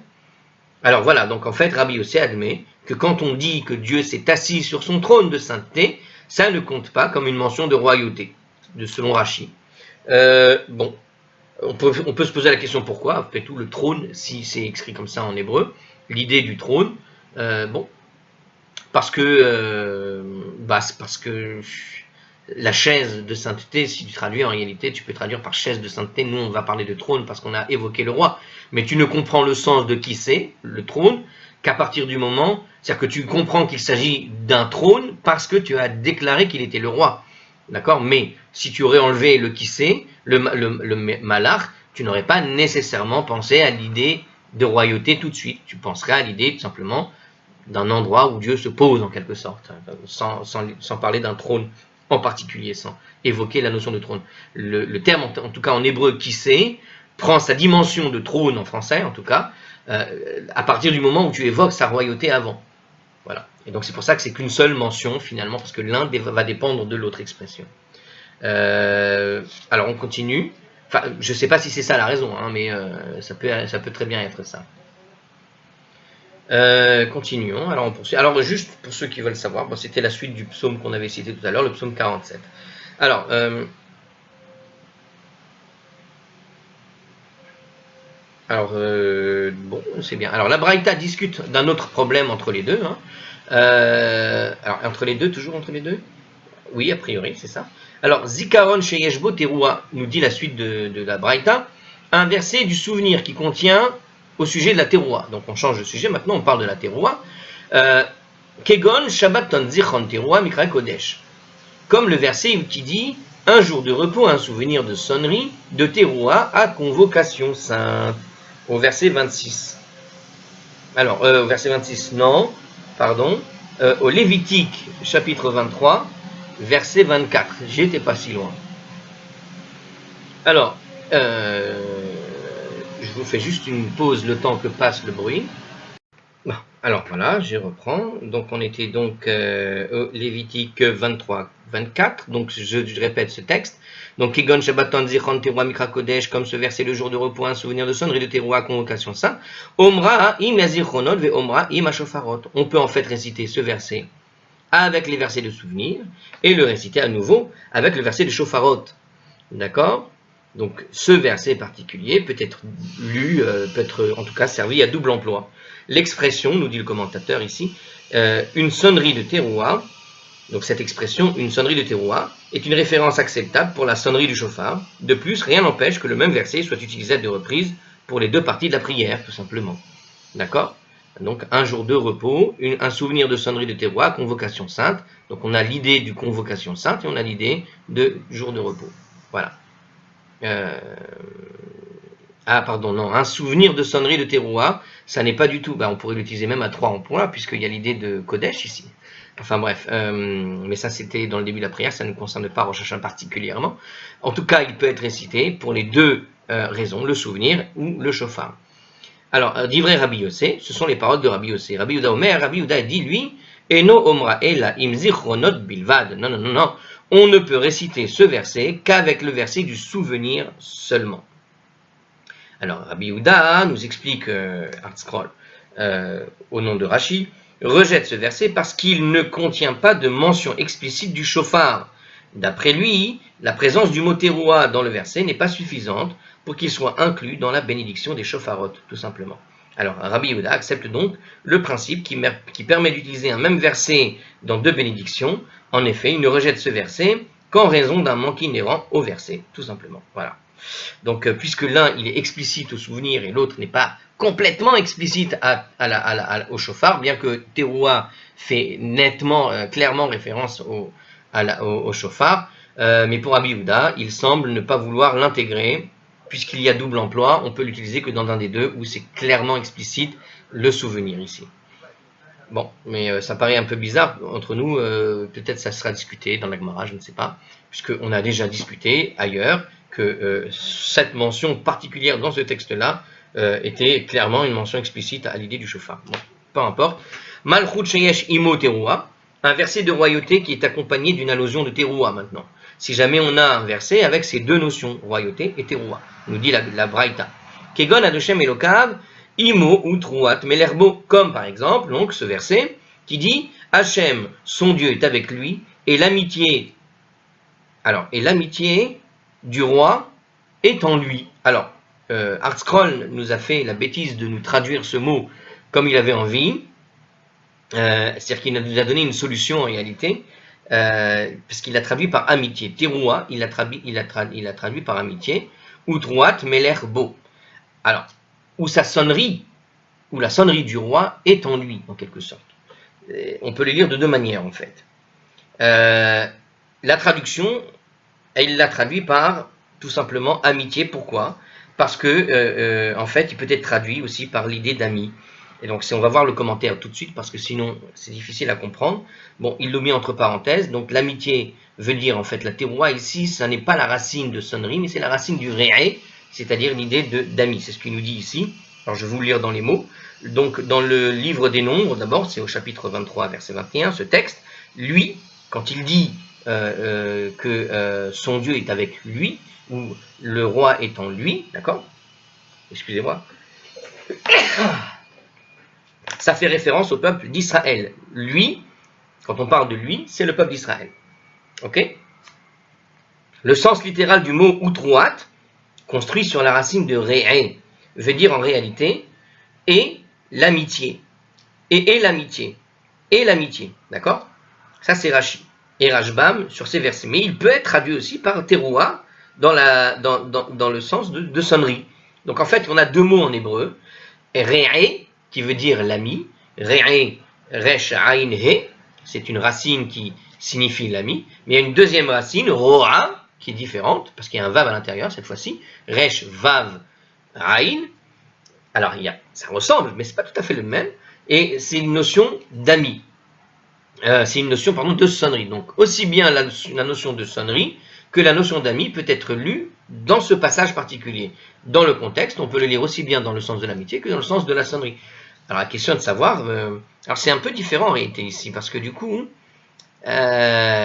Alors voilà, donc en fait, Rabbi Yossé admet que quand on dit que Dieu s'est assis sur son trône de sainteté, ça ne compte pas comme une mention de royauté, selon Rashi. Bon, on peut se poser la question pourquoi, après tout, le trône, si c'est écrit comme ça en hébreu, l'idée du trône, parce que la chaise de sainteté, si tu traduis en réalité, tu peux traduire par chaise de sainteté. Nous, on va parler de trône parce qu'on a évoqué le roi. Mais tu ne comprends le sens de qui c'est, le trône, qu'à partir du moment, c'est-à-dire que tu comprends qu'il s'agit d'un trône parce que tu as déclaré qu'il était le roi. D'accord? Mais si tu aurais enlevé le qui c'est, le malach, tu n'aurais pas nécessairement pensé à l'idée de royauté tout de suite. Tu penserais à l'idée tout simplement d'un endroit où Dieu se pose en quelque sorte, sans parler d'un trône en particulier, sans évoquer la notion de trône. Le terme, en tout cas en hébreu, qui c'est, prend sa dimension de trône en français, en tout cas, à partir du moment où tu évoques sa royauté avant. Voilà. Et donc c'est pour ça que c'est qu'une seule mention finalement, parce que l'un va dépendre de l'autre expression. Alors on continue. Enfin, je ne sais pas si c'est ça la raison, hein, mais ça peut très bien être ça. Continuons. Alors on poursuit. Alors juste pour ceux qui veulent savoir, bon, c'était la suite du psaume qu'on avait cité tout à l'heure, le psaume 47. Alors, bon, c'est bien. Alors la Braïta discute d'un autre problème entre les deux. Hein. Alors entre les deux, toujours entre les deux? Oui, a priori, c'est ça. Alors, Zikaron Sheyeshbo Teroua nous dit la suite de la Braïta, un verset du souvenir qui contient au sujet de la Teroua. Donc on change de sujet, maintenant on parle de la Teroua. Kegon Shabbaton Zichron Teroua Mikra Kodesh. Comme le verset qui dit un jour de repos, un souvenir de sonnerie de Teroua à convocation sainte. Au verset 26. Alors, au verset 26, non, pardon. Au Lévitique, chapitre 23, verset 24. J'étais pas si loin. Alors, je vous fais juste une pause le temps que passe le bruit. Alors voilà, je reprends. Donc on était donc au Lévitique 23, 24. Donc je répète ce texte. Donc Kigon Shabbaton Zichron Teroua Mikra Kodesh, comme ce verset le jour de repos, un souvenir de sonnerie de Teroua, convocation sainte. Omra im la Zichronot ve Omra im Ashofarot. On peut en fait réciter ce verset avec les versets de souvenir et le réciter à nouveau avec le verset de Shofarot. D'accord? Donc ce verset particulier peut être lu, peut être en tout cas servi à double emploi. L'expression, nous dit le commentateur ici, une sonnerie de Teroua, donc cette expression, une sonnerie de Teroua, est une référence acceptable pour la sonnerie du chauffard. De plus, rien n'empêche que le même verset soit utilisé à deux reprises pour les deux parties de la prière, tout simplement. D'accord? Donc un jour de repos, un souvenir de sonnerie de Teroua, convocation sainte. Donc on a l'idée du convocation sainte et on a l'idée de jour de repos. Voilà. Ah pardon, non, un souvenir de sonnerie de Teroua, ça n'est pas du tout, on pourrait l'utiliser même à 3 emplois, puisqu'il y a l'idée de Kodesh ici. Enfin bref, mais ça c'était dans le début de la prière, ça ne concerne pas Rosh Hashanah particulièrement. En tout cas, il peut être récité pour les deux raisons, le souvenir ou le shofar. Alors, d'ivrei Rabbi Yossé, ce sont les paroles de Rabbi Yossé. Rabbi Yehuda Omer, Rabbi Yehuda dit lui, Eno Omra Ela im zichronot bilvad. Non, non, non, non, on ne peut réciter ce verset qu'avec le verset du souvenir seulement. Alors, Rabbi Yehuda nous explique, Artscroll, au nom de Rashi, rejette ce verset parce qu'il ne contient pas de mention explicite du shofar. D'après lui, la présence du mot teroua dans le verset n'est pas suffisante pour qu'il soit inclus dans la bénédiction des shofarot, tout simplement. Alors, Rabbi Yehuda accepte donc le principe qui permet d'utiliser un même verset dans deux bénédictions. En effet, il ne rejette ce verset qu'en raison d'un manque inhérent au verset, tout simplement. Voilà. Donc, puisque l'un il est explicite au souvenir et l'autre n'est pas complètement explicite au shofar, bien que teroua fait nettement, clairement référence au shofar, mais pour Rabbi Yehuda, il semble ne pas vouloir l'intégrer, puisqu'il y a double emploi, on peut l'utiliser que dans un des deux où c'est clairement explicite le souvenir ici. Bon, mais ça paraît un peu bizarre entre nous, peut-être ça sera discuté dans la Gemara, je ne sais pas, puisqu'on a déjà discuté ailleurs que cette mention particulière dans ce texte-là était clairement une mention explicite à l'idée du shofar. Bon, peu importe. Malchut sheyesh imo teroua, un verset de royauté qui est accompagné d'une allusion de teroua maintenant. Si jamais on a un verset avec ces deux notions, royauté et teroua, nous dit la Braïta. Kegon adoshem elokav, imo ou trouat melerbo, comme par exemple, donc ce verset qui dit Hachem, son Dieu est avec lui, et l'amitié, du roi est en lui. Alors, Artscroll nous a fait la bêtise de nous traduire ce mot comme il avait envie, c'est-à-dire qu'il nous a donné une solution en réalité, parce qu'il l'a traduit par amitié. Teroua, il l'a traduit par amitié, ou trouat meler beau. Alors, où la sonnerie du roi est en lui, en quelque sorte. On peut le lire de deux manières, en fait. La traduction, il l'a traduit par, tout simplement, amitié. Pourquoi? Parce que, en fait, il peut être traduit aussi par l'idée d'ami. Et donc, on va voir le commentaire tout de suite, parce que sinon, c'est difficile à comprendre. Bon, il l'a mis entre parenthèses. Donc, l'amitié veut dire, en fait, la teroua, ici, ça n'est pas la racine de sonnerie, mais c'est la racine du ré'é, c'est-à-dire l'idée d'ami. C'est ce qu'il nous dit ici. Alors je vais vous lire dans les mots. Donc dans le livre des nombres, d'abord, c'est au chapitre 23, verset 21, ce texte, lui, quand il dit que son Dieu est avec lui, ou le roi est en lui, d'accord? Excusez-moi. Ça fait référence au peuple d'Israël. Lui, quand on parle de lui, c'est le peuple d'Israël. Ok? Le sens littéral du mot outrouat, construit sur la racine de ré'é, veut dire en réalité et l'amitié. Et l'amitié. Et l'amitié. D'accord? Ça c'est Rashi. Et Rashbam sur ces versets. Mais il peut être traduit aussi par teroua dans le sens de sonnerie. Donc en fait, on a deux mots en hébreu. Ré'é, qui veut dire l'ami. Ré'é, resh aïn he, c'est une racine qui signifie l'ami. Mais il y a une deuxième racine, ro'a, qui est différente, parce qu'il y a un vav à l'intérieur cette fois-ci. Resh, vav, aïn. Alors ça ressemble, mais c'est pas tout à fait le même. Et c'est une notion d'ami. C'est une notion de sonnerie. Donc aussi bien la notion de sonnerie que la notion d'ami peut être lue dans ce passage particulier. Dans le contexte, on peut le lire aussi bien dans le sens de l'amitié que dans le sens de la sonnerie. Alors la question de savoir, alors c'est un peu différent en réalité ici, parce que du coup, il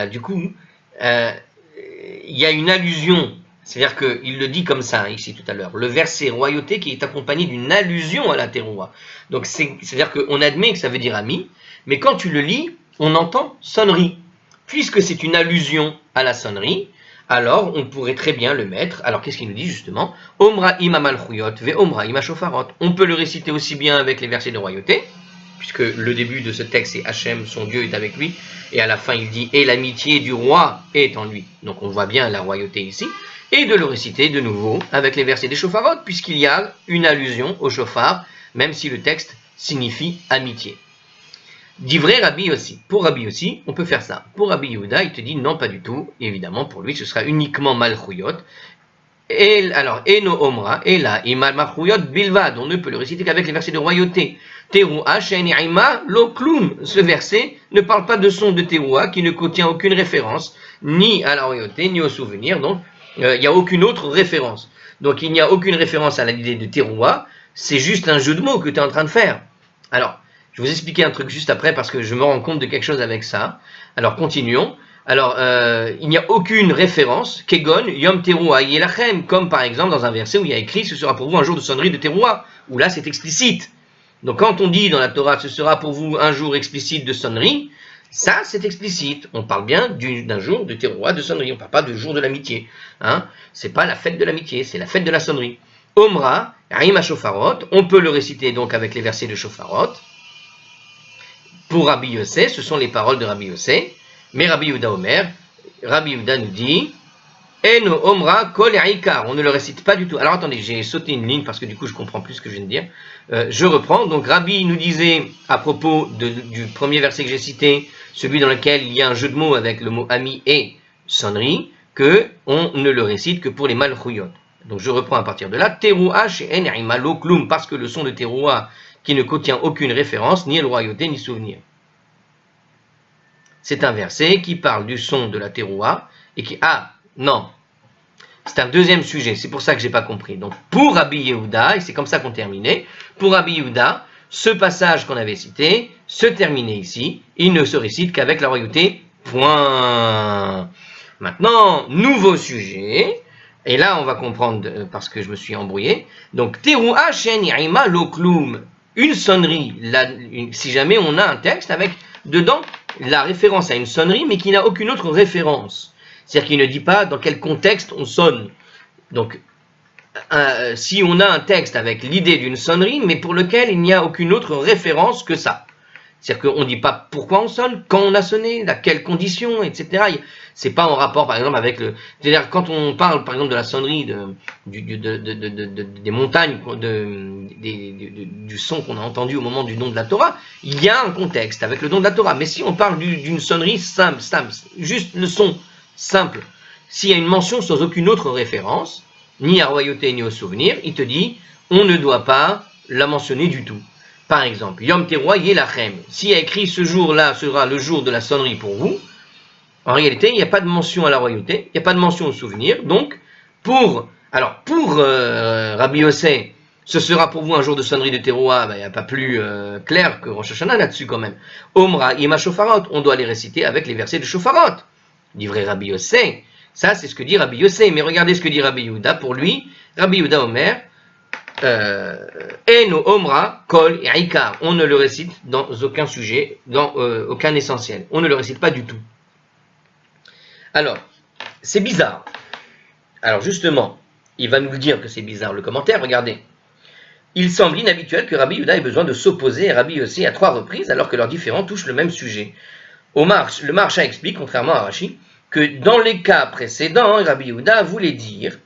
y a une allusion, c'est-à-dire qu'il le dit comme ça ici tout à l'heure, le verset royauté qui est accompagné d'une allusion à la teroua. Donc c'est-à-dire qu'on admet que ça veut dire ami, mais quand tu le lis, on entend sonnerie. Puisque c'est une allusion à la sonnerie, alors on pourrait très bien le mettre. Alors qu'est-ce qu'il nous dit justement? Omra ima malchuyot ve omra ima shofarot. On peut le réciter aussi bien avec les versets de royauté, puisque le début de ce texte c'est Hachem, son Dieu est avec lui, et à la fin il dit et l'amitié du roi est en lui. Donc on voit bien la royauté ici, et de le réciter de nouveau avec les versets des shofarot, puisqu'il y a une allusion au shofar, même si le texte signifie amitié. D'ivrei Rabbi aussi. Pour Rabbi aussi, on peut faire ça. Pour Rabbi Yehuda, il te dit non, pas du tout. Évidemment, pour lui, ce sera uniquement malchuyot. Et alors, Eno Omra, et là, Imal malchuyot bilvad. On ne peut le réciter qu'avec les versets de royauté. Teruah, She'en'ima, lo klum. Ce verset ne parle pas de son de Teruah qui ne contient aucune référence, ni à la royauté, ni au souvenir. Donc, il n'y a aucune autre référence. Donc, il n'y a aucune référence à l'idée de Teruah. C'est juste un jeu de mots que tu es en train de faire. Alors, je vais vous expliquer un truc juste après parce que je me rends compte de quelque chose avec ça. Alors continuons. Alors il n'y a aucune référence, Kegon, Yom Teruah Yelachem, comme par exemple dans un verset où il y a écrit ce sera pour vous un jour de sonnerie de Teruah, où là c'est explicite. Donc quand on dit dans la Torah ce sera pour vous un jour explicite de sonnerie, ça c'est explicite. On parle bien d'un jour de Teruah, de sonnerie. On ne parle pas de jour de l'amitié. Hein, c'est pas la fête de l'amitié, c'est la fête de la sonnerie. Omra, Rima Shofarot, on peut le réciter donc avec les versets de Shofarot. Pour Rabbi Yossé, ce sont les paroles de Rabbi Yossé, mais Rabbi Yehuda Omer, Rabbi Yehuda nous dit Eno Omra Kol Eikar, on ne le récite pas du tout. Alors attendez, j'ai sauté une ligne parce que du coup je comprends plus ce que je viens de dire. Je reprends, donc Rabbi nous disait à propos du premier verset que j'ai cité, celui dans lequel il y a un jeu de mots avec le mot ami et sonnerie, que on ne le récite que pour les malchuyot. Donc je reprends à partir de là, Teruah she'en ima lo klum, parce que le son de Teruah qui ne contient aucune référence, ni royauté, ni souvenir. C'est un verset qui parle du son de la teroua et qui... Ah, non. C'est un deuxième sujet, c'est pour ça que je n'ai pas compris. Donc, pour Rabbi Yehuda, et c'est comme ça qu'on terminait, pour Rabbi Yehuda, ce passage qu'on avait cité se terminait ici, il ne se récite qu'avec la royauté, point. Maintenant, nouveau sujet... Et là, on va comprendre, parce que je me suis embrouillé. Donc, teroua shen yaima lo klum. Une sonnerie, si jamais on a un texte avec dedans la référence à une sonnerie, mais qui n'a aucune autre référence. C'est-à-dire qu'il ne dit pas dans quel contexte on sonne. Donc, si on a un texte avec l'idée d'une sonnerie, mais pour lequel il n'y a aucune autre référence que ça. C'est-à-dire qu'on ne dit pas pourquoi on sonne, quand on a sonné, à quelles conditions, etc. C'est pas en rapport, par exemple, avec le... C'est-à-dire, quand on parle, par exemple, de la sonnerie des montagnes, du son qu'on a entendu au moment du don de la Torah, il y a un contexte avec le don de la Torah. Mais si on parle d'une sonnerie simple, juste le son simple, s'il y a une mention sans aucune autre référence, ni à royauté, ni au souvenir, il te dit, on ne doit pas la mentionner du tout. Par exemple, Yom Teruah Yelachem. S'il y a écrit ce jour-là sera le jour de la sonnerie pour vous, en réalité, il n'y a pas de mention à la royauté, il n'y a pas de mention au souvenir. Donc, pour Rabbi Yossé, Ce sera pour vous un jour de sonnerie de terouah, il n'y a pas plus clair que Rosh Hashanah là-dessus quand même. Omra ima shofarot, on doit les réciter avec les versets de shofarot. Dit vrai Rabbi Yossé, ça c'est ce que dit Rabbi Yossé, mais regardez ce que dit Rabbi Yehuda. Pour lui, Rabbi Yehuda Omer, Eno Omra Kol et Aikar, on ne le récite dans aucun sujet, dans aucun essentiel. On ne le récite pas du tout. Alors, c'est bizarre. Alors justement, il va nous le dire que c'est bizarre, le commentaire, regardez. Il semble inhabituel que Rabbi Yehuda ait besoin de s'opposer à Rabbi Yossé à 3 reprises alors que leurs différends touchent le même sujet. Le Maharsha explique, contrairement à Rashi, que dans les cas précédents, Rabbi Yehuda voulait dire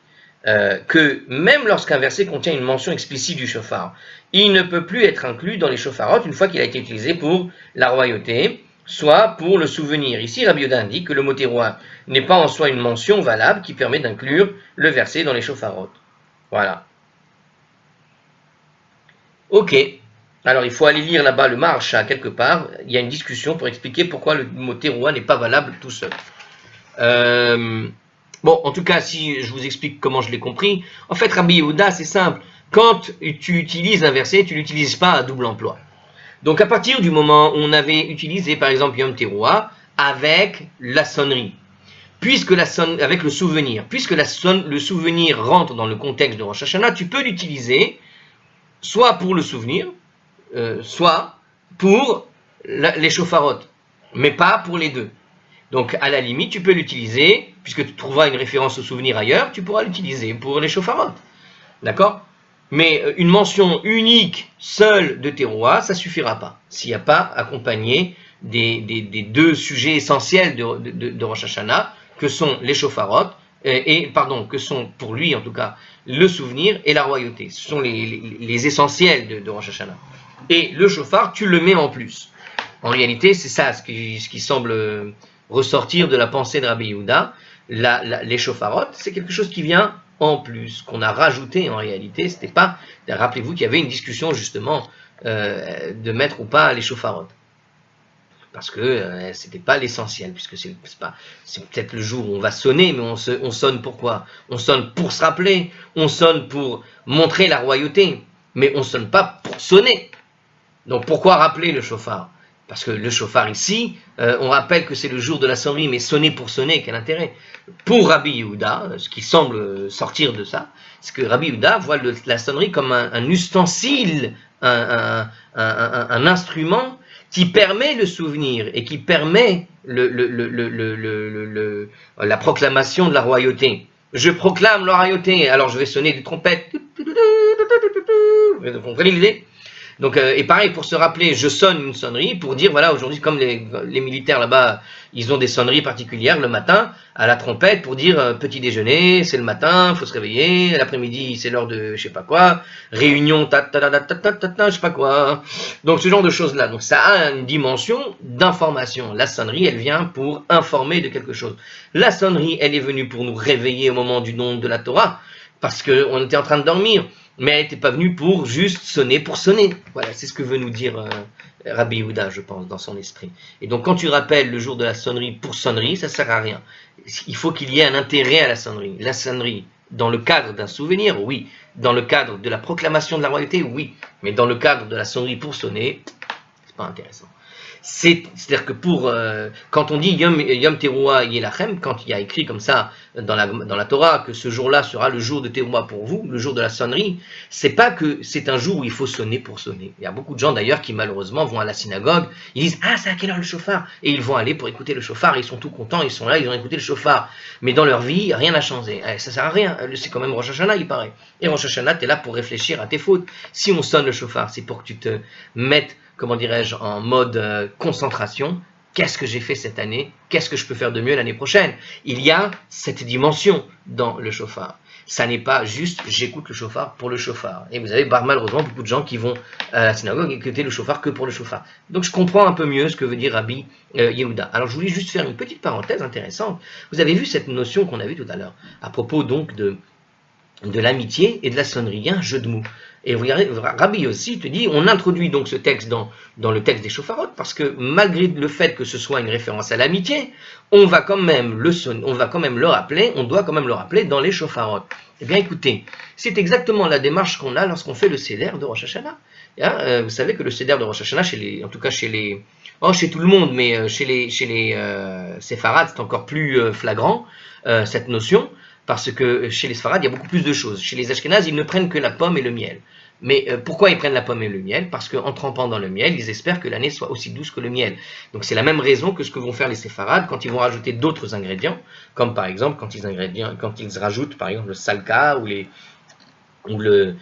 que même lorsqu'un verset contient une mention explicite du shofar, il ne peut plus être inclus dans les shofarot une fois qu'il a été utilisé pour la royauté, soit pour le souvenir. Ici, Rabbi Yehuda indique que le mot terouah n'est pas en soi une mention valable qui permet d'inclure le verset dans les shofarot. Voilà. Ok. Alors, il faut aller lire là-bas le Maharsha quelque part. Il y a une discussion pour expliquer pourquoi le mot terouah n'est pas valable tout seul. Bon, en tout cas, si je vous explique comment je l'ai compris, en fait, Rabbi Yehuda, c'est simple. Quand tu utilises un verset, tu ne l'utilises pas à double emploi. Donc, à partir du moment où on avait utilisé, par exemple, Yom Terouah avec la sonnerie, avec le souvenir, puisque le souvenir rentre dans le contexte de Rosh Hashanah, tu peux l'utiliser soit pour le souvenir, soit pour les shofarot, mais pas pour les deux. Donc, à la limite, tu peux l'utiliser, puisque tu trouveras une référence au souvenir ailleurs, tu pourras l'utiliser pour les shofarot. D'accord? Mais une mention unique, seule de terouah, ça ne suffira pas, s'il n'y a pas accompagné des deux sujets essentiels de Rosh Hashanah, que sont les shofarot, que sont pour lui en tout cas, le souvenir et la royauté. Ce sont les essentiels de Rosh Hashanah. Et le shofar, tu le mets en plus. En réalité, c'est ça ce qui semble ressortir de la pensée de Rabbi Yehuda. Les shofarot, c'est quelque chose qui vient en plus, qu'on a rajouté en réalité. C'était pas. Rappelez-vous qu'il y avait une discussion justement de mettre ou pas les shofarot. Parce que c'était pas l'essentiel, puisque c'est peut-être le jour où on va sonner, mais on sonne pourquoi? On sonne pour se rappeler, on sonne pour montrer la royauté, mais on sonne pas pour sonner. Donc pourquoi rappeler le shofar? Parce que le shofar ici, on rappelle que c'est le jour de la sonnerie, mais sonner pour sonner, quel intérêt? Pour Rabbi Yehuda, ce qui semble sortir de ça, c'est que Rabbi Yehuda voit la sonnerie comme un ustensile, un instrument qui permet le souvenir et qui permet la proclamation de la royauté. Je proclame la royauté, alors je vais sonner des trompettes. Vous comprenez l'idée? Donc, et pareil, pour se rappeler, je sonne une sonnerie pour dire, voilà, aujourd'hui, comme les militaires là-bas, ils ont des sonneries particulières le matin, à la trompette, pour dire petit déjeuner, c'est le matin, il faut se réveiller, l'après-midi, c'est l'heure de je sais pas quoi, réunion, je sais pas quoi. Donc, ce genre de choses-là. Donc, ça a une dimension d'information. La sonnerie, elle vient pour informer de quelque chose. La sonnerie, elle est venue pour nous réveiller au moment du nom de la Torah, parce qu'on était en train de dormir. Mais elle n'était pas venue pour juste sonner pour sonner. Voilà, c'est ce que veut nous dire Rabbi Yehuda, je pense, dans son esprit. Et donc, quand tu rappelles le jour de la sonnerie pour sonnerie, ça ne sert à rien. Il faut qu'il y ait un intérêt à la sonnerie. La sonnerie, dans le cadre d'un souvenir, oui. Dans le cadre de la proclamation de la royauté, oui. Mais dans le cadre de la sonnerie pour sonner, c'est pas intéressant. C'est-à-dire que quand on dit Yom Terouah Yelachem, quand il y a écrit comme ça dans la Torah que ce jour-là sera le jour de Terouah pour vous, le jour de la sonnerie, c'est pas que c'est un jour où il faut sonner pour sonner. Il y a beaucoup de gens d'ailleurs qui malheureusement vont à la synagogue, ils disent ah c'est à quelle heure le shofar? Et ils vont aller pour écouter le shofar, ils sont tout contents, ils sont là, ils ont écouté le shofar. Mais dans leur vie, rien n'a changé. Ça sert à rien, c'est quand même Rosh Hashanah il paraît. Et Rosh Hashanah, t'es là pour réfléchir à tes fautes. Si on sonne le shofar, c'est pour que tu te mettes, comment dirais-je, en mode concentration. Qu'est-ce que j'ai fait cette année? Qu'est-ce que je peux faire de mieux l'année prochaine? Il y a cette dimension dans le shofar. Ça n'est pas juste j'écoute le shofar pour le shofar. Et vous avez malheureusement beaucoup de gens qui vont à la synagogue écouter le shofar que pour le shofar. Donc je comprends un peu mieux ce que veut dire Rabbi Yehuda. Alors je voulais juste faire une petite parenthèse intéressante. Vous avez vu cette notion qu'on a vue tout à l'heure à propos donc de l'amitié et de la sonnerie. Il y a un jeu de mots. Et regardez, Rabbi aussi te dit, on introduit donc ce texte dans le texte des Shofarot, parce que malgré le fait que ce soit une référence à l'amitié, on va quand même le rappeler, on doit quand même le rappeler dans les Shofarot. Eh bien écoutez, c'est exactement la démarche qu'on a lorsqu'on fait le Seder de Rosh Hashanah. Vous savez que le Seder de Rosh Hashanah, chez tout le monde, mais chez les Séfarades, c'est encore plus flagrant, cette notion, parce que chez les Sfarades, il y a beaucoup plus de choses. Chez les Ashkénazes, ils ne prennent que la pomme et le miel. Mais pourquoi ils prennent la pomme et le miel? Parce qu'en trempant dans le miel, ils espèrent que l'année soit aussi douce que le miel. Donc c'est la même raison que ce que vont faire les séfarades quand ils vont rajouter d'autres ingrédients, comme par exemple quand ils rajoutent par exemple le salka ou le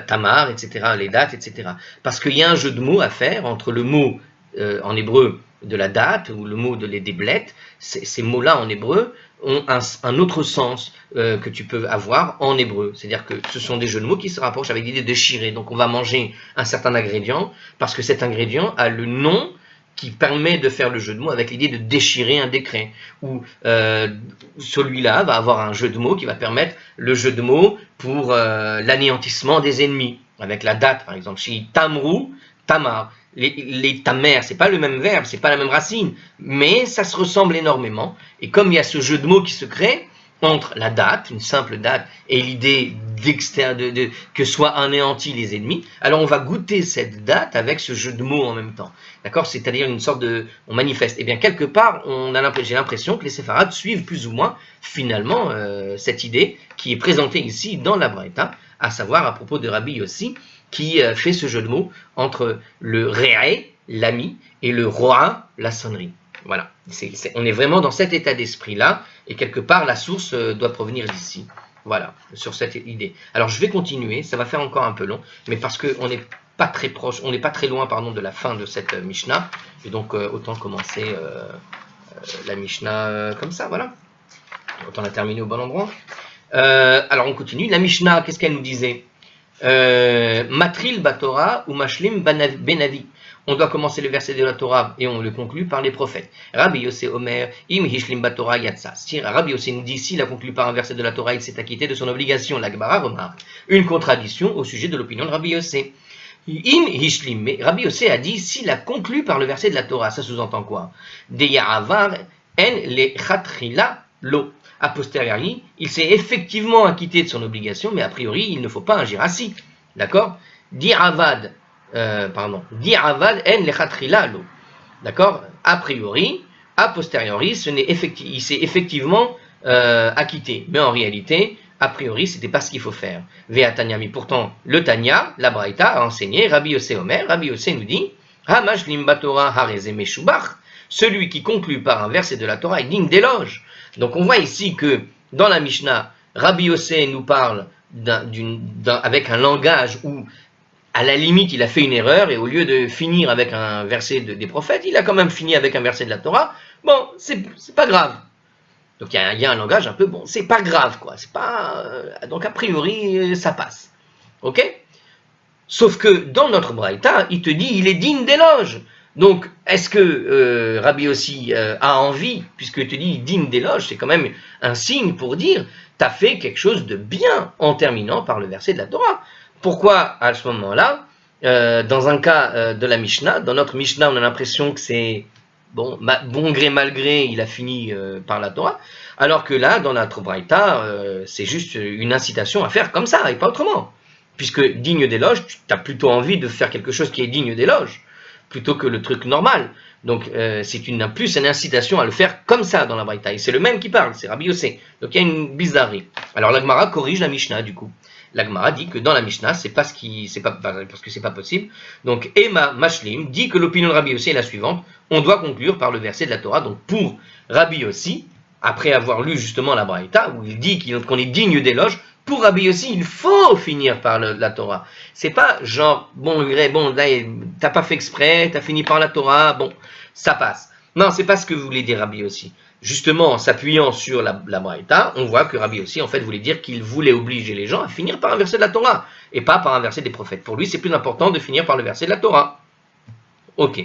tamar, etc., les dattes, etc. Parce qu'il y a un jeu de mots à faire entre le mot en hébreu de la date ou le mot des blettes. Ces mots-là en hébreu ont un autre sens que tu peux avoir en hébreu. C'est-à-dire que ce sont des jeux de mots qui se rapprochent avec l'idée de déchirer. Donc on va manger un certain ingrédient parce que cet ingrédient a le nom qui permet de faire le jeu de mots avec l'idée de déchirer un décret. Ou celui-là va avoir un jeu de mots qui va permettre le jeu de mots pour l'anéantissement des ennemis. Avec la date par exemple. Chez Tamrou, Tamar. Les tamer, c'est pas le même verbe, c'est pas la même racine, mais ça se ressemble énormément. Et comme il y a ce jeu de mots qui se crée entre la date, une simple date, et l'idée que soient anéantis les ennemis, alors on va goûter cette date avec ce jeu de mots en même temps. D'accord? C'est-à-dire une sorte on manifeste. Et bien quelque part, j'ai l'impression que les séfarades suivent plus ou moins finalement cette idée qui est présentée ici dans la Braïta, à savoir à propos de Rabbi Yossi, qui fait ce jeu de mots entre le ré'é, l'ami, et le ro'a, la sonnerie. Voilà, on est vraiment dans cet état d'esprit-là, et quelque part la source doit provenir d'ici. Voilà, sur cette idée. Alors je vais continuer, ça va faire encore un peu long, mais parce qu'on n'est pas très proche, on n'est pas très loin, pardon, de la fin de cette Mishnah, et donc autant commencer la Mishnah comme ça, voilà. Autant la terminer au bon endroit. Alors on continue, la Mishnah, qu'est-ce qu'elle nous disait? Matril Batora ou Mashlim Benavi. On doit commencer le verset de la Torah et on le conclut par les prophètes. Rabbi Yossé Omer, Im Hishlim Batora Yatsa. Rabbi Yossé nous dit, s'il a conclu par un verset de la Torah, il s'est acquitté de son obligation. La Gemara remarque une contradiction au sujet de l'opinion de Rabbi Yossé. Im Hishlim, mais Rabbi Yossé a dit, s'il a conclu par le verset de la Torah, ça sous-entend quoi? De Ya'avar en le Chatrila lo. A posteriori, il s'est effectivement acquitté de son obligation, mais a priori, il ne faut pas agir ainsi. D'accord? Di'avad en lechatrila lo. D'accord? A priori, a posteriori, il s'est effectivement acquitté. Mais en réalité, a priori, ce n'était pas ce qu'il faut faire. Vea Tanyami. Pourtant, le Tanya, la Braïta, a enseigné, Rabbi Yossé Omer, Rabbi Yossé nous dit, Hamashlim Batora Hareze Meshubach. Celui qui conclut par un verset de la Torah est digne d'éloge. Donc on voit ici que dans la Mishnah, Rabbi Yossé nous parle avec un langage où, à la limite, il a fait une erreur et au lieu de finir avec un verset des prophètes, il a quand même fini avec un verset de la Torah. Bon, c'est pas grave. Donc il y a un langage un peu, bon, c'est pas grave, quoi. C'est pas, donc a priori, ça passe. Ok? Sauf que dans notre Braïta, il te dit, il est digne d'éloge. Donc, est-ce que Rabbi Yossi a envie, puisque tu dis digne d'éloge, c'est quand même un signe pour dire, tu as fait quelque chose de bien en terminant par le verset de la Torah. Pourquoi, à ce moment-là, dans un cas de la Mishnah, dans notre Mishnah, on a l'impression que c'est bon gré, mal gré, il a fini par la Torah, alors que là, dans notre Braïta, c'est juste une incitation à faire comme ça, et pas autrement. Puisque digne d'éloge, tu as plutôt envie de faire quelque chose qui est digne d'éloge, plutôt que le truc normal. Donc c'est plus une incitation à le faire comme ça dans la Braïta. Et c'est le même qui parle, c'est Rabbi Yossé. Donc il y a une bizarrerie. Alors la Gemara corrige la Mishnah du coup. La Gemara dit que dans la Mishnah, parce que c'est pas possible. Donc Emma Mashlim dit que l'opinion de Rabbi Yossé est la suivante. On doit conclure par le verset de la Torah. Donc pour Rabbi Yossé, après avoir lu justement la Braïta, où il dit qu'on est digne d'éloge, pour Rabbi Yossi, il faut finir par la Torah. C'est pas genre, bon, là, t'as pas fait exprès, t'as fini par la Torah, bon, ça passe. Non, c'est pas ce que voulait dire Rabbi Yossi. Justement, en s'appuyant sur la Braïta, on voit que Rabbi Yossi, en fait, voulait dire qu'il voulait obliger les gens à finir par un verset de la Torah, et pas par un verset des prophètes. Pour lui, c'est plus important de finir par le verset de la Torah. Ok.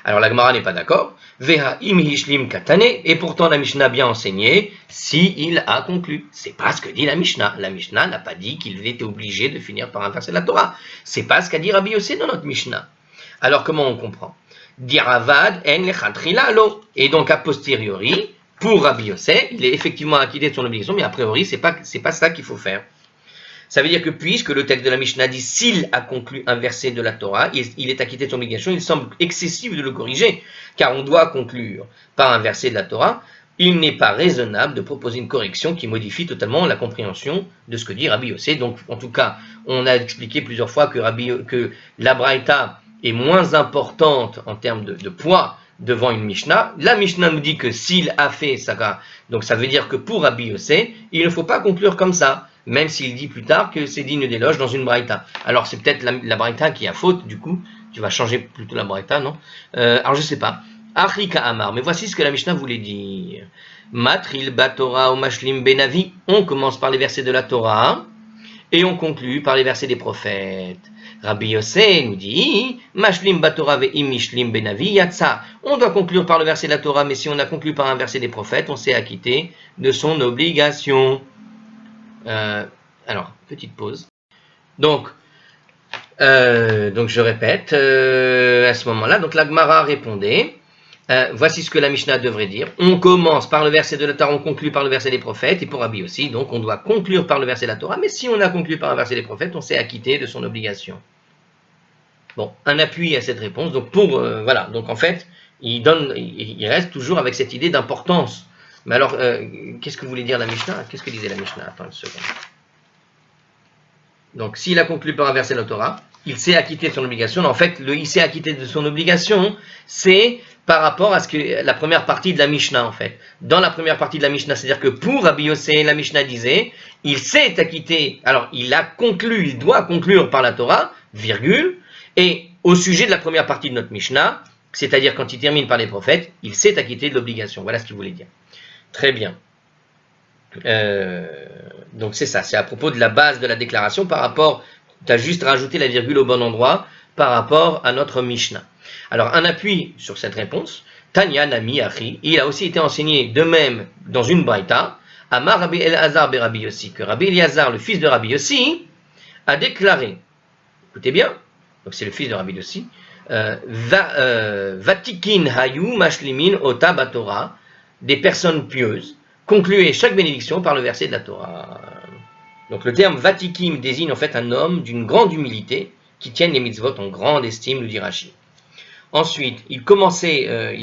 Alors la Gemara n'est pas d'accord. Veha im hishlim katane, et pourtant la Mishnah a bien enseigné si il a conclu. C'est pas ce que dit la Mishnah. La Mishnah n'a pas dit qu'il était obligé de finir par un verset de la Torah. C'est pas ce qu'a dit Rabbi Yossé dans notre Mishnah. Alors comment on comprend? Diravad en lechatchila lo. Et donc a posteriori, pour Rabbi Yossé, il est effectivement acquitté de son obligation, mais a priori c'est pas ça qu'il faut faire. Ça veut dire que puisque le texte de la Mishnah dit s'il a conclu un verset de la Torah, il est acquitté de son obligation, il semble excessif de le corriger, car on doit conclure par un verset de la Torah. Il n'est pas raisonnable de proposer une correction qui modifie totalement la compréhension de ce que dit Rabbi Yossé. Donc, en tout cas, on a expliqué plusieurs fois que la Braïta est moins importante en termes de poids devant une Mishnah. La Mishnah nous dit que s'il a fait ça, donc ça veut dire que pour Rabbi Yossé, il ne faut pas conclure comme ça, même s'il dit plus tard que c'est digne d'éloge dans une braïta. Alors c'est peut-être la braïta qui a faute, du coup, tu vas changer plutôt la braïta, non? Alors je sais pas. Afrika Amar, mais voici ce que la Mishnah voulait dire. Matril Batora ou Mashlim Benavi, on commence par les versets de la Torah, et on conclut par les versets des prophètes. Rabbi Yossé nous dit, Mashlim Batora ve'im Mishlim Benavi Yatsa. On doit conclure par le verset de la Torah, mais si on a conclu par un verset des prophètes, on s'est acquitté de son obligation. Alors, petite pause. Donc je répète, à ce moment-là, donc la Gemara répondait, voici ce que la Mishnah devrait dire. On commence par le verset de la Torah, on conclut par le verset des prophètes, et pour Rabbi aussi, donc on doit conclure par le verset de la Torah, mais si on a conclu par un verset des prophètes, on s'est acquitté de son obligation. Bon, un appui à cette réponse, donc voilà, donc en fait, il reste toujours avec cette idée d'importance. Mais alors, qu'est-ce que voulait dire la Mishnah? Qu'est-ce que disait la Mishnah? Attends une seconde. Donc, s'il a conclu par un verset de la Torah, il s'est acquitté de son obligation. En fait, il s'est acquitté de son obligation, c'est par rapport à ce que la première partie de la Mishnah, en fait. Dans la première partie de la Mishnah, c'est-à-dire que pour Rabbi Yossé, la Mishnah disait, il s'est acquitté, alors il a conclu, il doit conclure par la Torah, virgule, et au sujet de la première partie de notre Mishnah, c'est-à-dire quand il termine par les prophètes, il s'est acquitté de l'obligation. Voilà ce qu'il voulait dire. Très bien. Donc c'est ça, c'est à propos de la base de la déclaration par rapport, tu as juste rajouté la virgule au bon endroit par rapport à notre Mishnah. Alors un appui sur cette réponse, Tanya Nami Achi, il a aussi été enseigné de même dans une braïta, Amar Rabbi Elazar be Rabbi Yossi, que Rabbi Elazar, le fils de Rabbi Yossi, a déclaré, écoutez bien, donc c'est le fils de Rabbi Yossi, Vatikin Hayu Mashlimin Ota Batora, des personnes pieuses, concluez chaque bénédiction par le verset de la Torah. Donc le terme Vatikim désigne en fait un homme d'une grande humilité qui tienne les mitzvot en grande estime, nous dit Rashi. Ensuite, il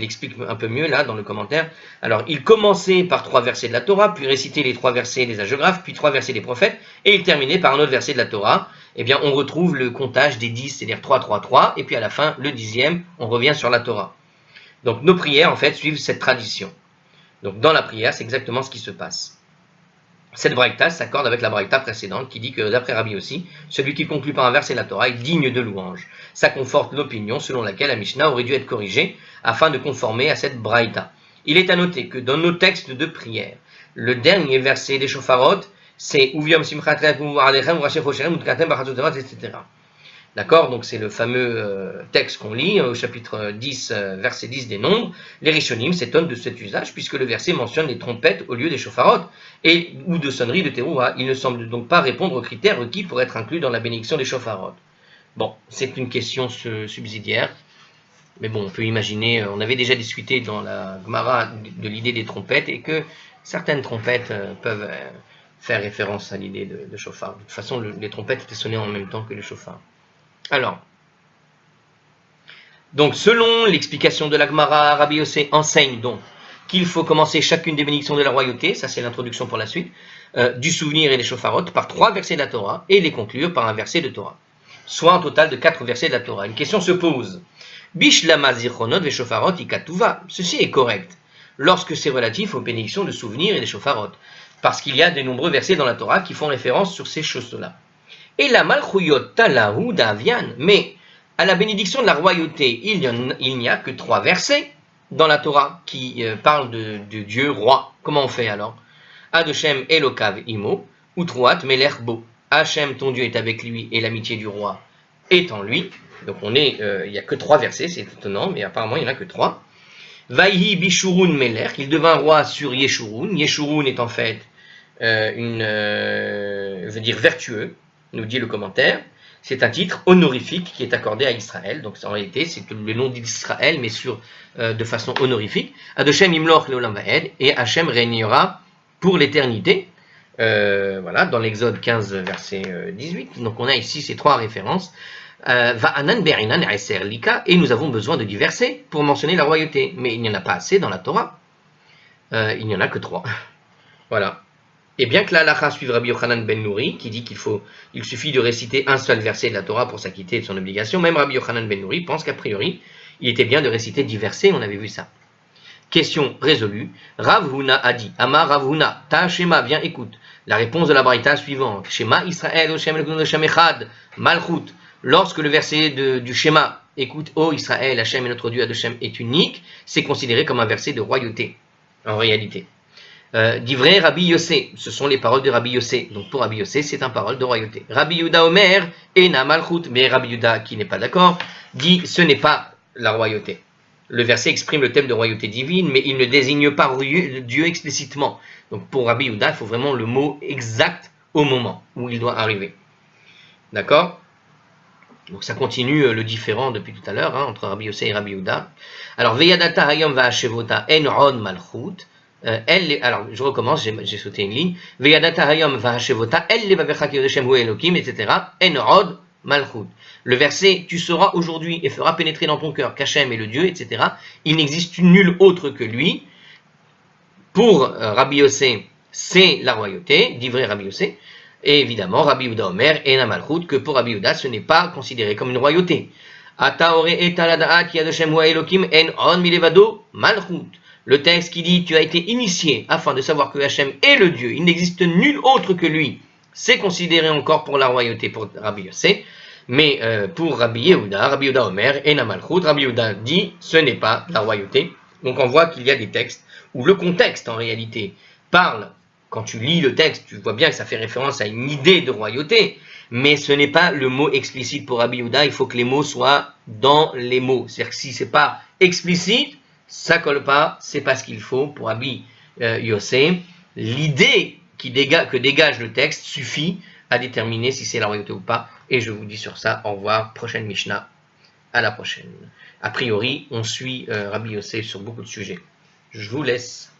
explique un peu mieux là dans le commentaire. Alors, il commençait par 3 versets de la Torah, puis récitait les 3 versets des hagiographes, puis 3 versets des prophètes, et il terminait par un autre verset de la Torah. Eh bien, on retrouve le comptage des 10, c'est-à-dire 3, 3, 3, et puis à la fin, le 10e, on revient sur la Torah. Donc, nos prières, en fait, suivent cette tradition. Donc, dans la prière, c'est exactement ce qui se passe. Cette braïta s'accorde avec la braïta précédente qui dit que, d'après Rabbi aussi, celui qui conclut par un verset de la Torah est digne de louange. Ça conforte l'opinion selon laquelle la Mishnah aurait dû être corrigée afin de conformer à cette braïta. Il est à noter que dans nos textes de prière, le dernier verset des Shofarot, c'est Uviam Simchat Alechem, etc. D'accord? Donc c'est le fameux texte qu'on lit au chapitre 10, verset 10 des Nombres. Les Rishonim s'étonnent de cet usage puisque le verset mentionne les trompettes au lieu des shofarot ou de sonneries de teroua. Il ne semble donc pas répondre aux critères requis pour être inclus dans la bénédiction des shofarot. Bon, c'est une question subsidiaire, mais bon, on peut imaginer, on avait déjà discuté dans la Gemara de l'idée des trompettes et que certaines trompettes peuvent faire référence à l'idée de shofar. De toute façon, les trompettes étaient sonnées en même temps que les shofars. Alors, donc selon l'explication de la Gemara, Rabbi Yossé enseigne donc qu'il faut commencer chacune des bénédictions de la royauté, ça c'est l'introduction pour la suite, du souvenir et des shofarot, par 3 versets de la Torah, et les conclure par un verset de Torah. Soit un total de 4 versets de la Torah. Une question se pose. Bishlama zichronot ve shofarot ikatuva. Ceci est correct, lorsque c'est relatif aux bénédictions de souvenir et des shofarot, parce qu'il y a de nombreux versets dans la Torah qui font référence sur ces choses-là. Et la malchuyot talahu d'avian, mais à la bénédiction de la royauté, il n'y a que 3 versets dans la Torah qui parlent de Dieu roi. Comment on fait alors? Adoshem Elokav Imo, Utruat Melech Bo. Hachem, ton Dieu, est avec lui et l'amitié du roi est en lui. Donc il n'y a que 3 versets, c'est étonnant, mais apparemment il n'y en a que 3. Vaïhi Bishurun Melech, il devint roi sur Yeshurun. Yeshurun est en fait veut dire vertueux, nous dit le commentaire. C'est un titre honorifique qui est accordé à Israël. Donc en réalité, c'est le nom d'Israël, mais de façon honorifique. Adoshem Imloch Leolam Vaed, et Hachem régnera pour l'éternité. Voilà, dans l'Exode 15, verset 18. Donc on a ici ces 3 références. Va'anan Berinan Eser Lika, et nous avons besoin de divers versets pour mentionner la royauté. Mais il n'y en a pas assez dans la Torah. Il n'y en a que 3. Voilà. Et bien que la halakha suive Rabbi Yochanan ben Nouri, qui dit il suffit de réciter un seul verset de la Torah pour s'acquitter de son obligation, même Rabbi Yochanan ben Nouri pense qu'a priori, il était bien de réciter 10 versets, on avait vu ça. Question résolue. Rav Huna a dit, Amar Rav Huna, ta Shema, viens écoute. La réponse de la Braïta suivante. Shema Israël, Oshem Elokim Echad, Malchut. Lorsque le verset du Shema, écoute, ô Israël, Hachem est notre Dieu, Adoshem est unique, c'est considéré comme un verset de royauté, en réalité. Divrei Rabbi Yossé, ce sont les paroles de Rabbi Yossé. Donc pour Rabbi Yossé, c'est une parole de royauté. Rabbi Yuda Omer, Ena Malchut, mais Rabbi Yuda, qui n'est pas d'accord, dit ce n'est pas la royauté. Le verset exprime le thème de royauté divine, mais il ne désigne pas Dieu explicitement. Donc pour Rabbi Yuda, il faut vraiment le mot exact au moment où il doit arriver. D'accord? Donc ça continue le différent depuis tout à l'heure, entre Rabbi Yossé et Rabbi Yuda. Alors, Veyadata Hayom Va'ashevota En On Malchut. Alors, je recommence, j'ai sauté une ligne. Veyadata Hayom Va'ashevota El Levavecha Kiyodeshem Hu Elokim, etc. En Od Malchut. Le verset, tu sauras aujourd'hui et feras pénétrer dans ton cœur qu'Hachem est le Dieu, etc. Il n'existe nul autre que lui. Pour Rabbi Yossé, c'est la royauté, d'ivrei Rabbi Yossé. Et évidemment, Rabbi Yehuda Omer et la Malchut, que pour Rabbi Yehuda, ce n'est pas considéré comme une royauté. Le texte qui dit, tu as été initié afin de savoir que Hachem est le Dieu, il n'existe nul autre que lui. C'est considéré encore pour la royauté pour Rabbi Yossé, mais pour Rabbi Yehuda Omer et la Malchut, Rabbi Yehuda dit, ce n'est pas la royauté. Donc on voit qu'il y a des textes où le contexte en réalité parle. Quand tu lis le texte, tu vois bien que ça fait référence à une idée de royauté, mais ce n'est pas le mot explicite pour Rabbi Yehuda, il faut que les mots soient dans les mots. C'est-à-dire que si ce n'est pas explicite, ça ne colle pas, c'est pas ce qu'il faut pour Rabbi Yossé. L'idée que dégage le texte suffit à déterminer si c'est la royauté ou pas. Et je vous dis sur ça, au revoir, prochaine Mishnah, à la prochaine. A priori, on suit Rabbi Yossé sur beaucoup de sujets. Je vous laisse.